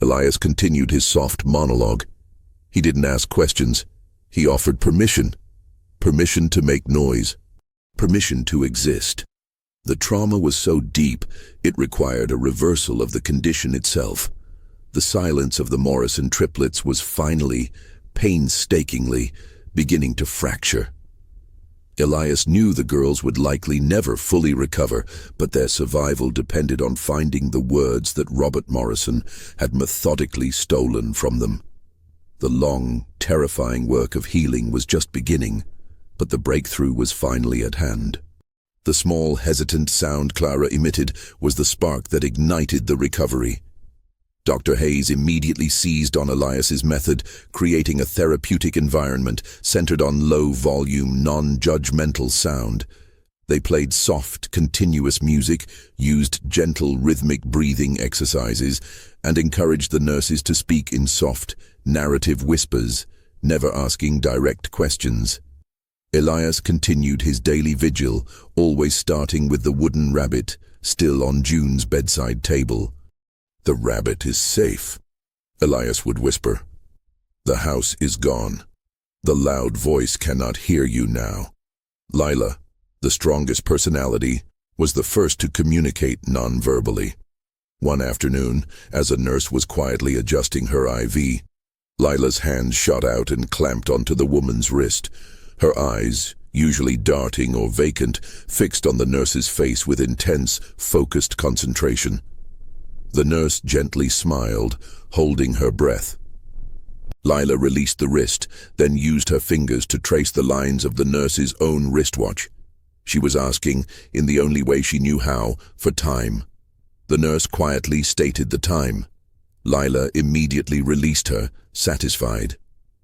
Elias continued his soft monologue. He didn't ask questions. He offered permission. Permission to make noise. Permission to exist. The trauma was so deep, it required a reversal of the condition itself. The silence of the Morrison Triplets was finally, painstakingly, beginning to fracture. Elias knew the girls would likely never fully recover, but their survival depended on finding the words that Robert Morrison had methodically stolen from them. The long, terrifying work of healing was just beginning, but the breakthrough was finally at hand. The small, hesitant sound Clara emitted was the spark that ignited the recovery. Dr. Hayes immediately seized on Elias's method, creating a therapeutic environment centered on low-volume, non-judgmental sound. They played soft, continuous music, used gentle, rhythmic breathing exercises, and encouraged the nurses to speak in soft, narrative whispers, never asking direct questions. Elias continued his daily vigil, always starting with the wooden rabbit, still on June's bedside table. "The rabbit is safe," Elias would whisper. "The house is gone. The loud voice cannot hear you now." Lila, the strongest personality, was the first to communicate non-verbally. One afternoon, as a nurse was quietly adjusting her IV, Lila's hand shot out and clamped onto the woman's wrist, her eyes, usually darting or vacant, fixed on the nurse's face with intense, focused concentration. The nurse gently smiled, holding her breath. Lila released the wrist, then used her fingers to trace the lines of the nurse's own wristwatch. She was asking, in the only way she knew how, for time. The nurse quietly stated the time. Lila immediately released her, satisfied.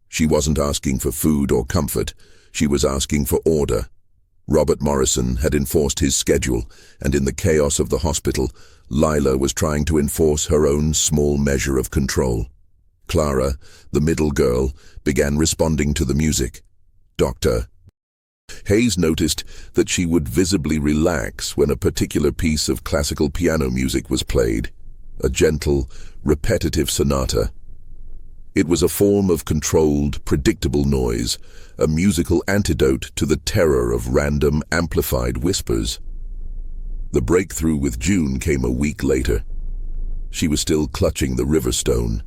She wasn't asking for food or comfort. She was asking for order. Robert Morrison had enforced his schedule, and in the chaos of the hospital, Lila was trying to enforce her own small measure of control. Clara, the middle girl, began responding to the music. Dr. Hayes noticed that she would visibly relax when a particular piece of classical piano music was played, a gentle, repetitive sonata. It was a form of controlled, predictable noise, a musical antidote to the terror of random, amplified whispers. The breakthrough with June came a week later. She was still clutching the river stone.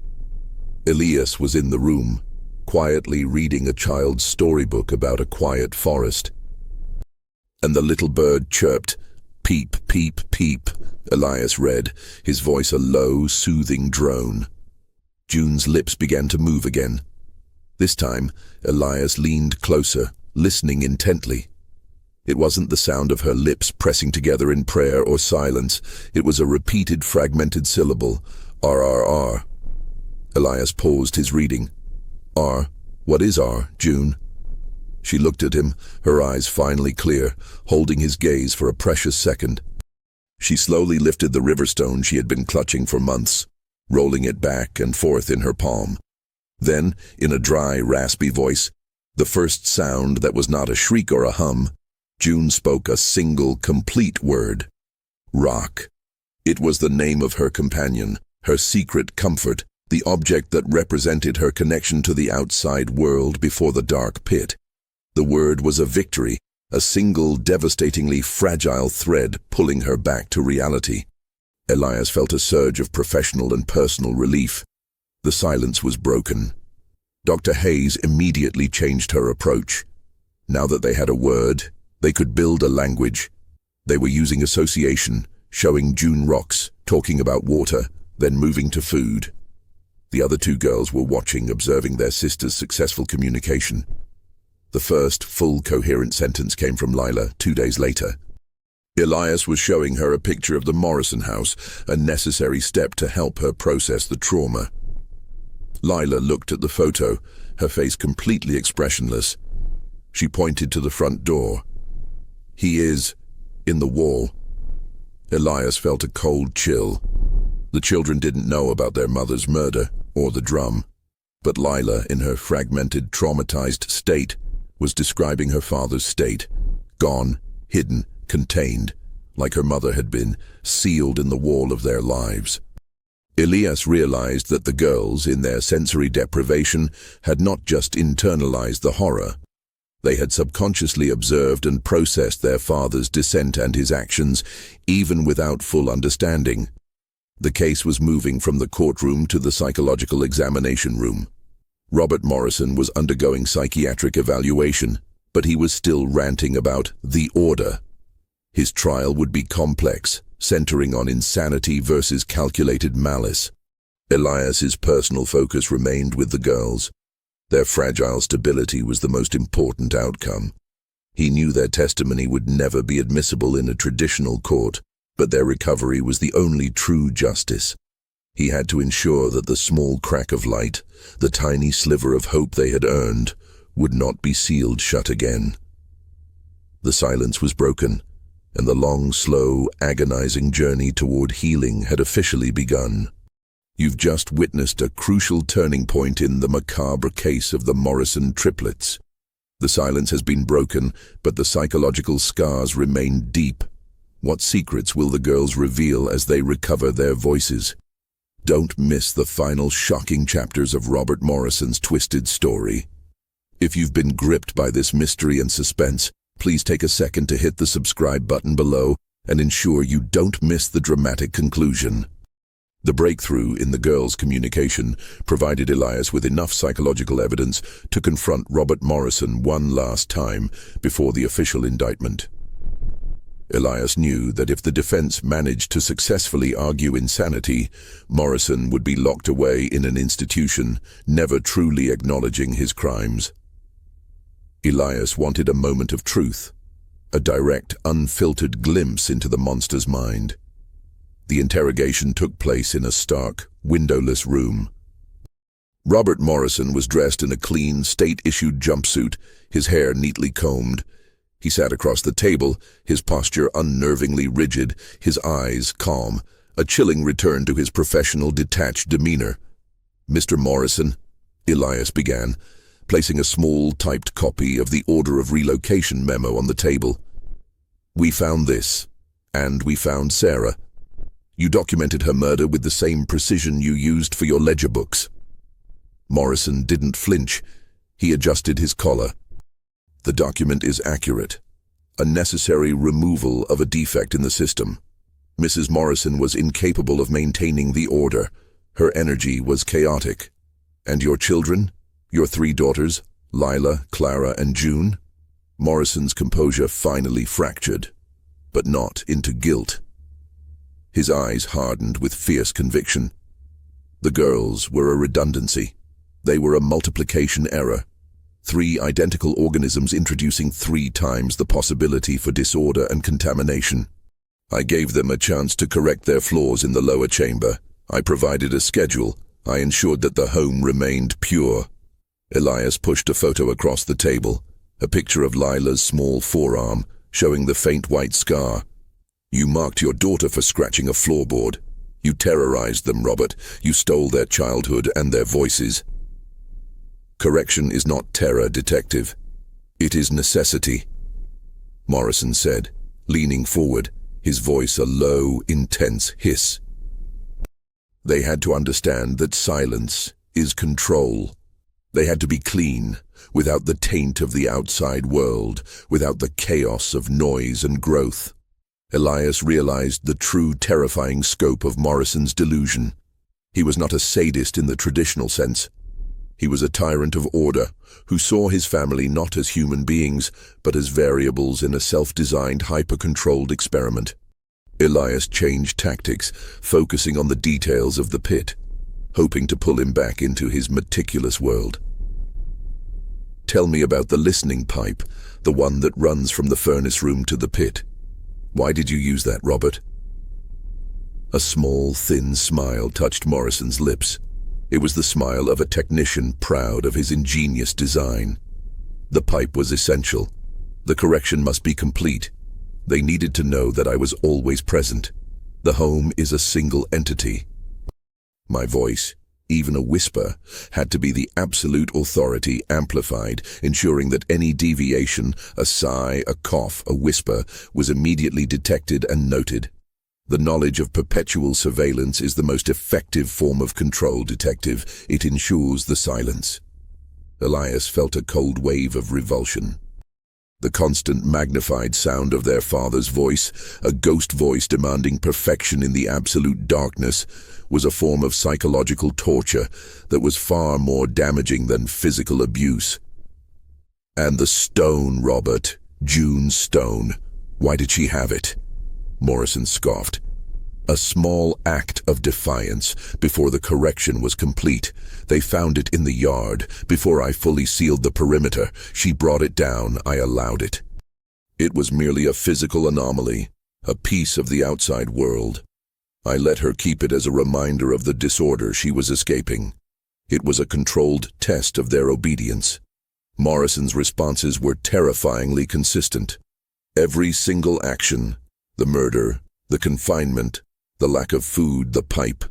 Elias was in the room, quietly reading a child's storybook about a quiet forest. And the little bird chirped, "Peep, peep, peep," Elias read, his voice a low, soothing drone. June's lips began to move again. This time, Elias leaned closer, listening intently. It wasn't the sound of her lips pressing together in prayer or silence. It was a repeated, fragmented syllable, RRR. Elias paused his reading. "R? What is R, June?" She looked at him, her eyes finally clear, holding his gaze for a precious second. She slowly lifted the river stone she had been clutching for months, rolling it back and forth in her palm. Then, in a dry, raspy voice, the first sound that was not a shriek or a hum, June spoke a single, complete word. Rock. It was the name of her companion, her secret comfort, the object that represented her connection to the outside world before the dark pit. The word was a victory, a single, devastatingly fragile thread pulling her back to reality. Elias felt a surge of professional and personal relief. The silence was broken. Dr. Hayes immediately changed her approach. Now that they had a word, they could build a language. They were using association, showing June rocks, talking about water, then moving to food. The other two girls were watching, observing their sister's successful communication. The first full coherent sentence came from Lila 2 days later. Elias was showing her a picture of the Morrison house, a necessary step to help her process the trauma. Lila looked at the photo, her face completely expressionless. She pointed to the front door. "He is in the wall." Elias felt a cold chill. The children didn't know about their mother's murder or the drum, but Lila, in her fragmented, traumatized state, was describing her father's state, gone, hidden, contained, like her mother had been, sealed in the wall of their lives. Elias realized that the girls, in their sensory deprivation, had not just internalized the horror. They had subconsciously observed and processed their father's descent and his actions, even without full understanding. The case was moving from the courtroom to the psychological examination room. Robert Morrison was undergoing psychiatric evaluation, but he was still ranting about the order. His trial would be complex, centering on insanity versus calculated malice. Elias's personal focus remained with the girls. Their fragile stability was the most important outcome. He knew their testimony would never be admissible in a traditional court, but their recovery was the only true justice. He had to ensure that the small crack of light, the tiny sliver of hope they had earned, would not be sealed shut again. The silence was broken, and the long, slow, agonizing journey toward healing had officially begun. You've just witnessed a crucial turning point in the macabre case of the Morrison Triplets. The silence has been broken, but the psychological scars remain deep. What secrets will the girls reveal as they recover their voices? Don't miss the final shocking chapters of Robert Morrison's twisted story. If you've been gripped by this mystery and suspense, please take a second to hit the subscribe button below and ensure you don't miss the dramatic conclusion. The breakthrough in the girls' communication provided Elias with enough psychological evidence to confront Robert Morrison one last time before the official indictment. Elias knew that if the defense managed to successfully argue insanity, Morrison would be locked away in an institution, never truly acknowledging his crimes. Elias wanted a moment of truth, a direct, unfiltered glimpse into the monster's mind. The interrogation took place in a stark, windowless room. Robert Morrison was dressed in a clean, state-issued jumpsuit, his hair neatly combed. He sat across the table, his posture unnervingly rigid, his eyes calm, a chilling return to his professional, detached demeanor. "Mr. Morrison," Elias began, placing a small, typed copy of the Order of Relocation memo on the table. "We found this, and we found Sarah. You documented her murder with the same precision you used for your ledger books." Morrison didn't flinch. He adjusted his collar. "The document is accurate. A necessary removal of a defect in the system. Mrs. Morrison was incapable of maintaining the order. Her energy was chaotic. And your children? Your 3 daughters, Lila, Clara, and June?" Morrison's composure finally fractured, but not into guilt. His eyes hardened with fierce conviction. The girls were a redundancy. They were a multiplication error. 3 identical organisms introducing 3 times the possibility for disorder and contamination. I gave them a chance to correct their flaws in the lower chamber. I provided a schedule. I ensured that the home remained pure. Elias pushed a photo across the table, a picture of Lila's small forearm, showing the faint white scar. "You marked your daughter for scratching a floorboard. You terrorized them, Robert. You stole their childhood and their voices." "Correction is not terror, Detective. It is necessity," Morrison said, leaning forward, his voice a low, intense hiss. They had to understand that silence is control. They had to be clean, without the taint of the outside world, without the chaos of noise and growth. Elias realized the true terrifying scope of Morrison's delusion. He was not a sadist in the traditional sense. He was a tyrant of order, who saw his family not as human beings, but as variables in a self-designed, hyper-controlled experiment. Elias changed tactics, focusing on the details of the pit, hoping to pull him back into his meticulous world. "Tell me about the listening pipe, the one that runs from the furnace room to the pit. Why did you use that, Robert?" A small, thin smile touched Morrison's lips. It was the smile of a technician proud of his ingenious design. The pipe was essential. The correction must be complete. They needed to know that I was always present. The home is a single entity. My voice, even a whisper, had to be the absolute authority amplified, ensuring that any deviation, a sigh, a cough, a whisper, was immediately detected and noted. The knowledge of perpetual surveillance is the most effective form of control, Detective. It ensures the silence. Elias felt a cold wave of revulsion. The constant magnified sound of their father's voice, a ghost voice demanding perfection in the absolute darkness, was a form of psychological torture that was far more damaging than physical abuse. "And the stone, Robert, June's stone. Why did she have it?" Morrison scoffed. "A small act of defiance before the correction was complete. They found it in the yard. Before I fully sealed the perimeter, she brought it down. I allowed it. It was merely a physical anomaly, a piece of the outside world. I let her keep it as a reminder of the disorder she was escaping. It was a controlled test of their obedience. Morrison's responses were terrifyingly consistent. Every single action, the murder, the confinement, the lack of food, the pipe,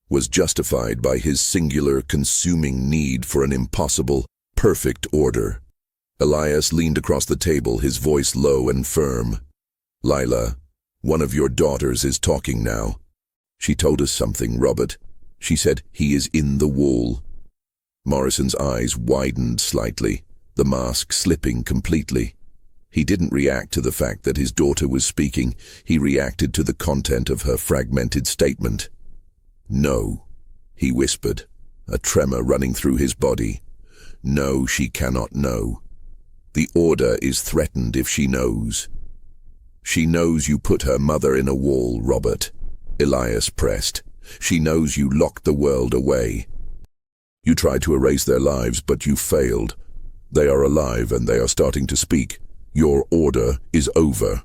was justified by his singular, consuming need for an impossible, perfect order. Elias leaned across the table, his voice low and firm. "Lila, one of your daughters is talking now. She told us something, Robert. She said he is in the wall." Morrison's eyes widened slightly, the mask slipping completely. He didn't react to the fact that his daughter was speaking. He reacted to the content of her fragmented statement. "No," he whispered, a tremor running through his body. "No, she cannot know. The order is threatened if she knows." "She knows you put her mother in a wall, Robert," Elias pressed. "She knows you locked the world away. You tried to erase their lives, but you failed. They are alive and they are starting to speak. Your order is over."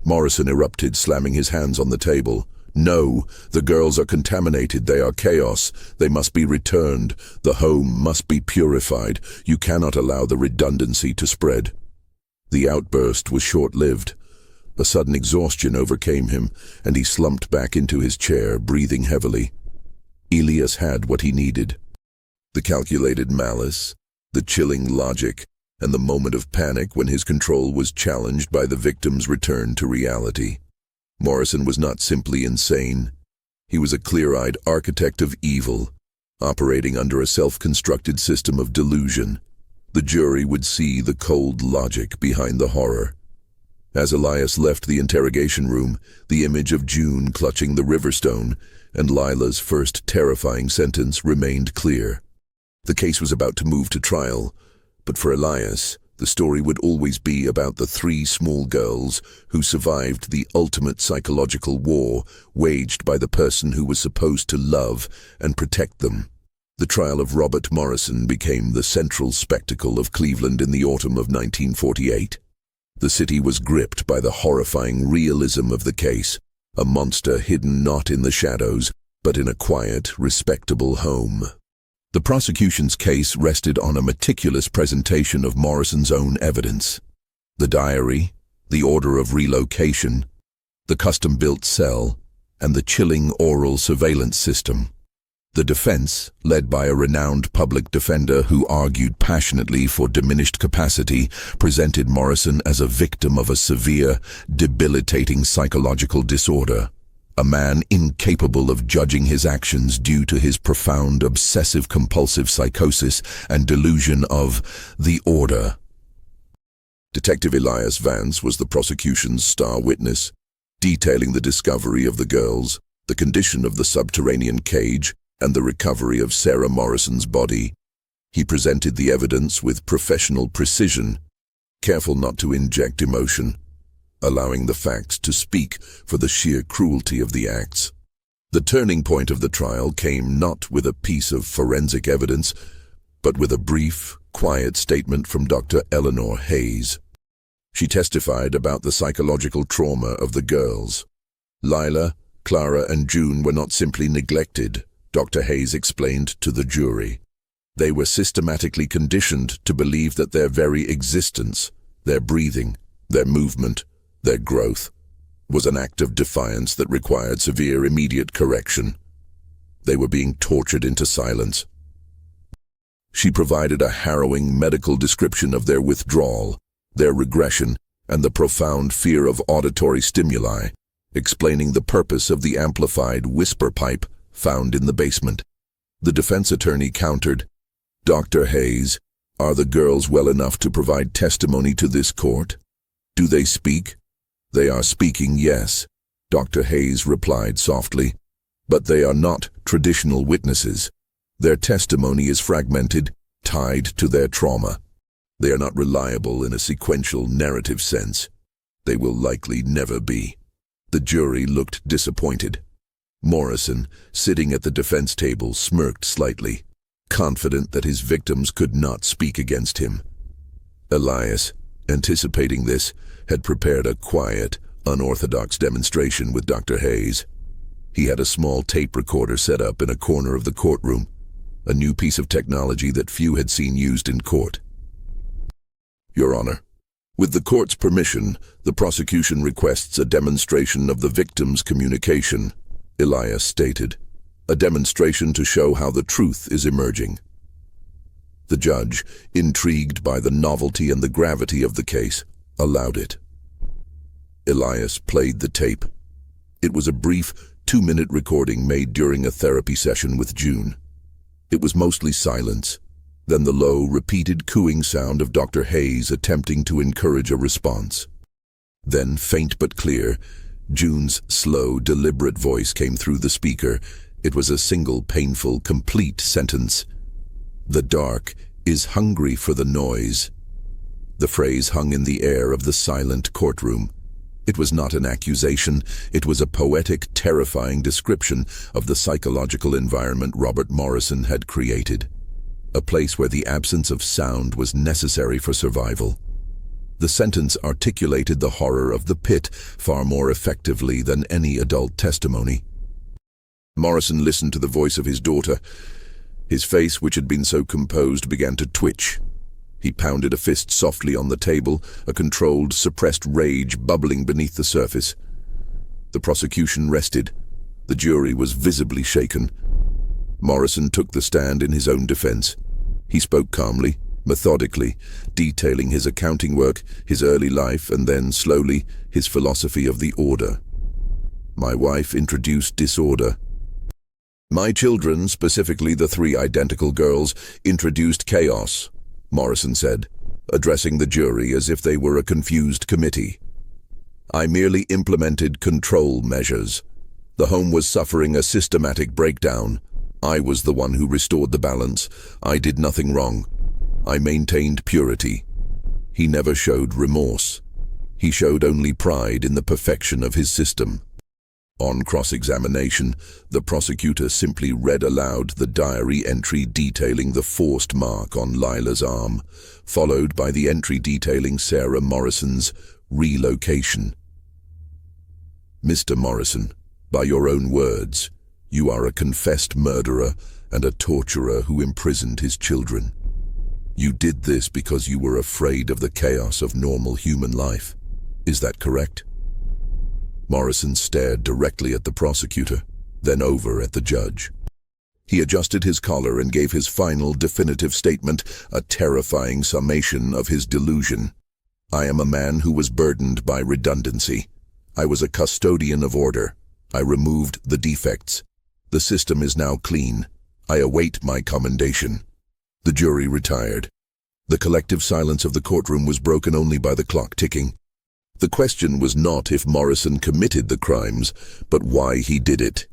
Morrison erupted, slamming his hands on the table. "No, the girls are contaminated. They are chaos. They must be returned. The home must be purified. You cannot allow the redundancy to spread." The outburst was short-lived. A sudden exhaustion overcame him, and he slumped back into his chair, breathing heavily. Elias had what he needed. The calculated malice, the chilling logic, and the moment of panic when his control was challenged by the victim's return to reality. Morrison was not simply insane. He was a clear-eyed architect of evil, operating under a self-constructed system of delusion. The jury would see the cold logic behind the horror. As Elias left the interrogation room, the image of June clutching the riverstone and Lila's first terrifying sentence remained clear. The case was about to move to trial, but for Elias, the story would always be about the three small girls who survived the ultimate psychological war waged by the person who was supposed to love and protect them. The trial of Robert Morrison became the central spectacle of Cleveland in the autumn of 1948. The city was gripped by the horrifying realism of the case, a monster hidden not in the shadows, but in a quiet, respectable home. The prosecution's case rested on a meticulous presentation of Morrison's own evidence. The diary, the order of relocation, the custom-built cell, and the chilling oral surveillance system. The defense, led by a renowned public defender who argued passionately for diminished capacity, presented Morrison as a victim of a severe, debilitating psychological disorder. A man incapable of judging his actions due to his profound obsessive-compulsive psychosis and delusion of the order. Detective Elias Vance was the prosecution's star witness, detailing the discovery of the girls, the condition of the subterranean cage, and the recovery of Sarah Morrison's body. He presented the evidence with professional precision, careful not to inject emotion, allowing the facts to speak for the sheer cruelty of the acts. The turning point of the trial came not with a piece of forensic evidence, but with a brief, quiet statement from Dr. Eleanor Hayes. She testified about the psychological trauma of the girls. Lila, Clara, and June were not simply neglected, Dr. Hayes explained to the jury. They were systematically conditioned to believe that their very existence, their breathing, their movement, their growth, was an act of defiance that required severe immediate correction. They were being tortured into silence. She provided a harrowing medical description of their withdrawal, their regression, and the profound fear of auditory stimuli, explaining the purpose of the amplified whisper pipe found in the basement. The defense attorney countered, "Dr. Hayes, are the girls well enough to provide testimony to this court? Do they speak?" "They are speaking, yes," Dr. Hayes replied softly, "but they are not traditional witnesses. Their testimony is fragmented, tied to their trauma. They are not reliable in a sequential narrative sense. They will likely never be." The jury looked disappointed. Morrison, sitting at the defense table, smirked slightly, confident that his victims could not speak against him. Elias, anticipating this, had prepared a quiet, unorthodox demonstration with Dr. Hayes. He had a small tape recorder set up in a corner of the courtroom, a new piece of technology that few had seen used in court. Your Honor, with the court's permission, the prosecution requests a demonstration of the victim's communication, Elias stated, a demonstration to show how the truth is emerging. The judge, intrigued by the novelty and the gravity of the case, allowed it. Elias played the tape. It was a brief, 2-minute recording made during a therapy session with June. It was mostly silence, then the low, repeated cooing sound of Dr. Hayes attempting to encourage a response. Then, faint but clear, June's slow, deliberate voice came through the speaker. It was a single, painful, complete sentence. "The dark is hungry for the noise." The phrase hung in the air of the silent courtroom. It was not an accusation, it was a poetic, terrifying description of the psychological environment Robert Morrison had created. A place where the absence of sound was necessary for survival. The sentence articulated the horror of the pit far more effectively than any adult testimony. Morrison listened to the voice of his daughter. His face, which had been so composed, began to twitch. He pounded a fist softly on the table, a controlled, suppressed rage bubbling beneath the surface. The prosecution rested. The jury was visibly shaken. Morrison took the stand in his own defense. He spoke calmly, methodically, detailing his accounting work, his early life, and then, slowly, his philosophy of the order. "My wife introduced disorder. My children, specifically the 3 identical girls, introduced chaos," Morrison said, addressing the jury as if they were a confused committee. "I merely implemented control measures. The home was suffering a systematic breakdown. I was the one who restored the balance. I did nothing wrong. I maintained purity." He never showed remorse. He showed only pride in the perfection of his system. On cross-examination, the prosecutor simply read aloud the diary entry detailing the forced mark on Lila's arm, followed by the entry detailing Sarah Morrison's relocation. "Mr. Morrison, by your own words, you are a confessed murderer and a torturer who imprisoned his children. You did this because you were afraid of the chaos of normal human life. Is that correct?" Morrison stared directly at the prosecutor, then over at the judge. He adjusted his collar and gave his final, definitive statement, a terrifying summation of his delusion. "I am a man who was burdened by redundancy. I was a custodian of order. I removed the defects. The system is now clean. I await my commendation." The jury retired. The collective silence of the courtroom was broken only by the clock ticking. The question was not if Morrison committed the crimes, but why he did it,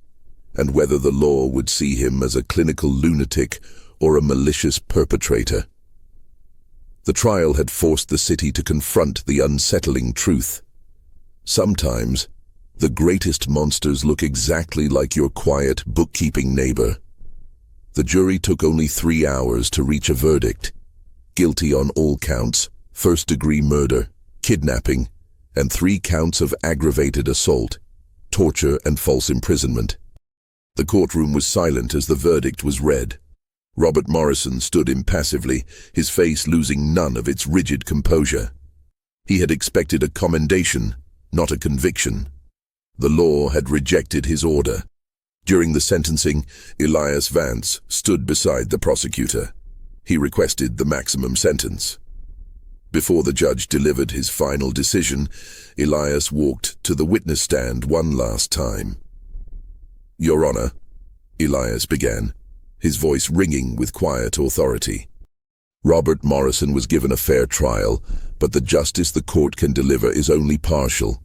and whether the law would see him as a clinical lunatic or a malicious perpetrator. The trial had forced the city to confront the unsettling truth. Sometimes, the greatest monsters look exactly like your quiet, bookkeeping neighbor. The jury took only 3 hours to reach a verdict. Guilty on all counts, first-degree murder, kidnapping, and 3 counts of aggravated assault, torture, and false imprisonment. The courtroom was silent as the verdict was read. Robert Morrison stood impassively, his face losing none of its rigid composure. He had expected a commendation, not a conviction. The law had rejected his order. During the sentencing, Elias Vance stood beside the prosecutor. He requested the maximum sentence. Before the judge delivered his final decision, Elias walked to the witness stand one last time. "Your Honor," Elias began, his voice ringing with quiet authority. "Robert Morrison was given a fair trial, but the justice the court can deliver is only partial.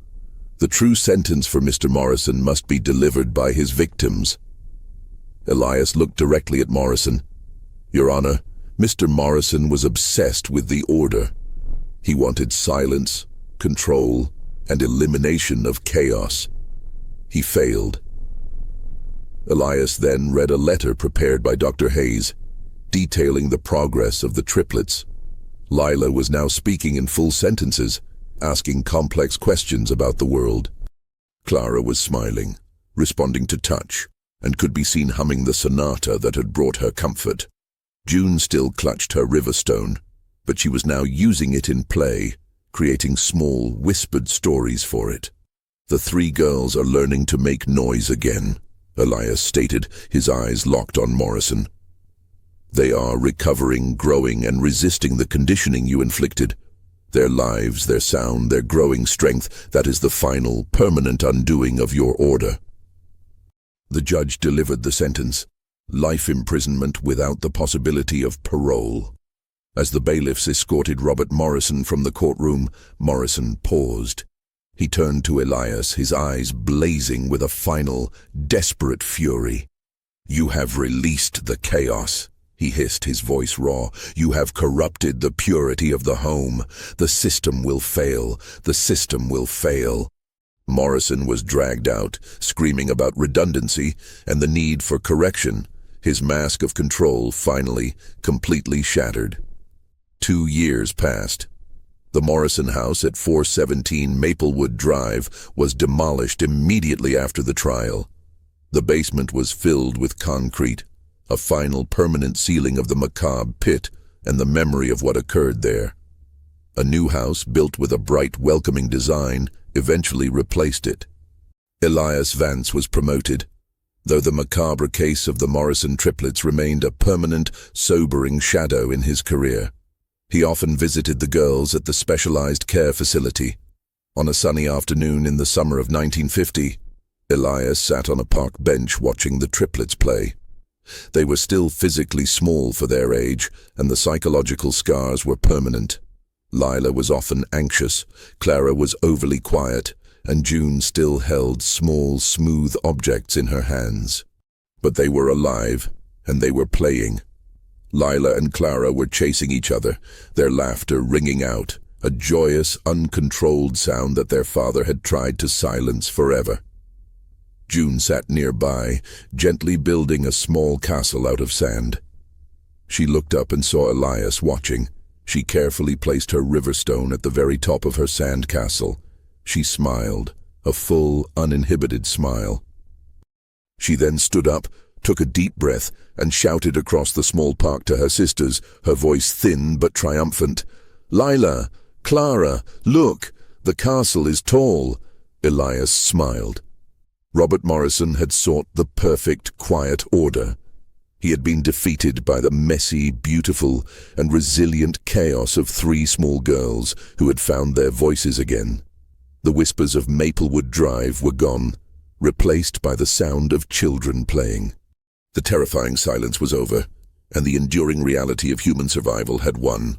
The true sentence for Mr. Morrison must be delivered by his victims." Elias looked directly at Morrison. "Your Honor, Mr. Morrison was obsessed with the order. He wanted silence, control, and elimination of chaos. He failed." Elias then read a letter prepared by Dr. Hayes, detailing the progress of the triplets. Lila was now speaking in full sentences, asking complex questions about the world. Clara was smiling, responding to touch, and could be seen humming the sonata that had brought her comfort. June still clutched her river stone, but she was now using it in play, creating small, whispered stories for it. "The three girls are learning to make noise again," Elias stated, his eyes locked on Morrison. "They are recovering, growing, and resisting the conditioning you inflicted. Their lives, their sound, their growing strength, that is the final, permanent undoing of your order." The judge delivered the sentence: life imprisonment without the possibility of parole. As the bailiffs escorted Robert Morrison from the courtroom, Morrison paused. He turned to Elias, his eyes blazing with a final, desperate fury. "You have released the chaos," he hissed, his voice raw. "You have corrupted the purity of the home. The system will fail. The system will fail." Morrison was dragged out, screaming about redundancy and the need for correction, his mask of control finally completely shattered. 2 years passed. The Morrison house at 417 Maplewood Drive was demolished immediately after the trial. The basement was filled with concrete, a final permanent sealing of the Macabre pit and the memory of what occurred there. A new house, built with a bright, welcoming design, eventually replaced it. Elias Vance was promoted, though the macabre case of the Morrison Triplets remained a permanent, sobering shadow in his career. He often visited the girls at the specialized care facility. On a sunny afternoon in the summer of 1950, Elias sat on a park bench watching the triplets play. They were still physically small for their age, and the psychological scars were permanent. Lila was often anxious, Clara was overly quiet, and June still held small, smooth objects in her hands. But they were alive, and they were playing. Lila and Clara were chasing each other, their laughter ringing out, a joyous, uncontrolled sound that their father had tried to silence forever. June sat nearby, gently building a small castle out of sand. She looked up and saw Elias watching. She carefully placed her river stone at the very top of her sand castle. She smiled, a full, uninhibited smile. She then stood up, took a deep breath, and shouted across the small park to her sisters, her voice thin but triumphant. "Lila, Clara, look, the castle is tall." Elias smiled. Robert Morrison had sought the perfect, quiet order. He had been defeated by the messy, beautiful, and resilient chaos of 3 small girls who had found their voices again. The whispers of Maplewood Drive were gone, replaced by the sound of children playing. The terrifying silence was over, and the enduring reality of human survival had won.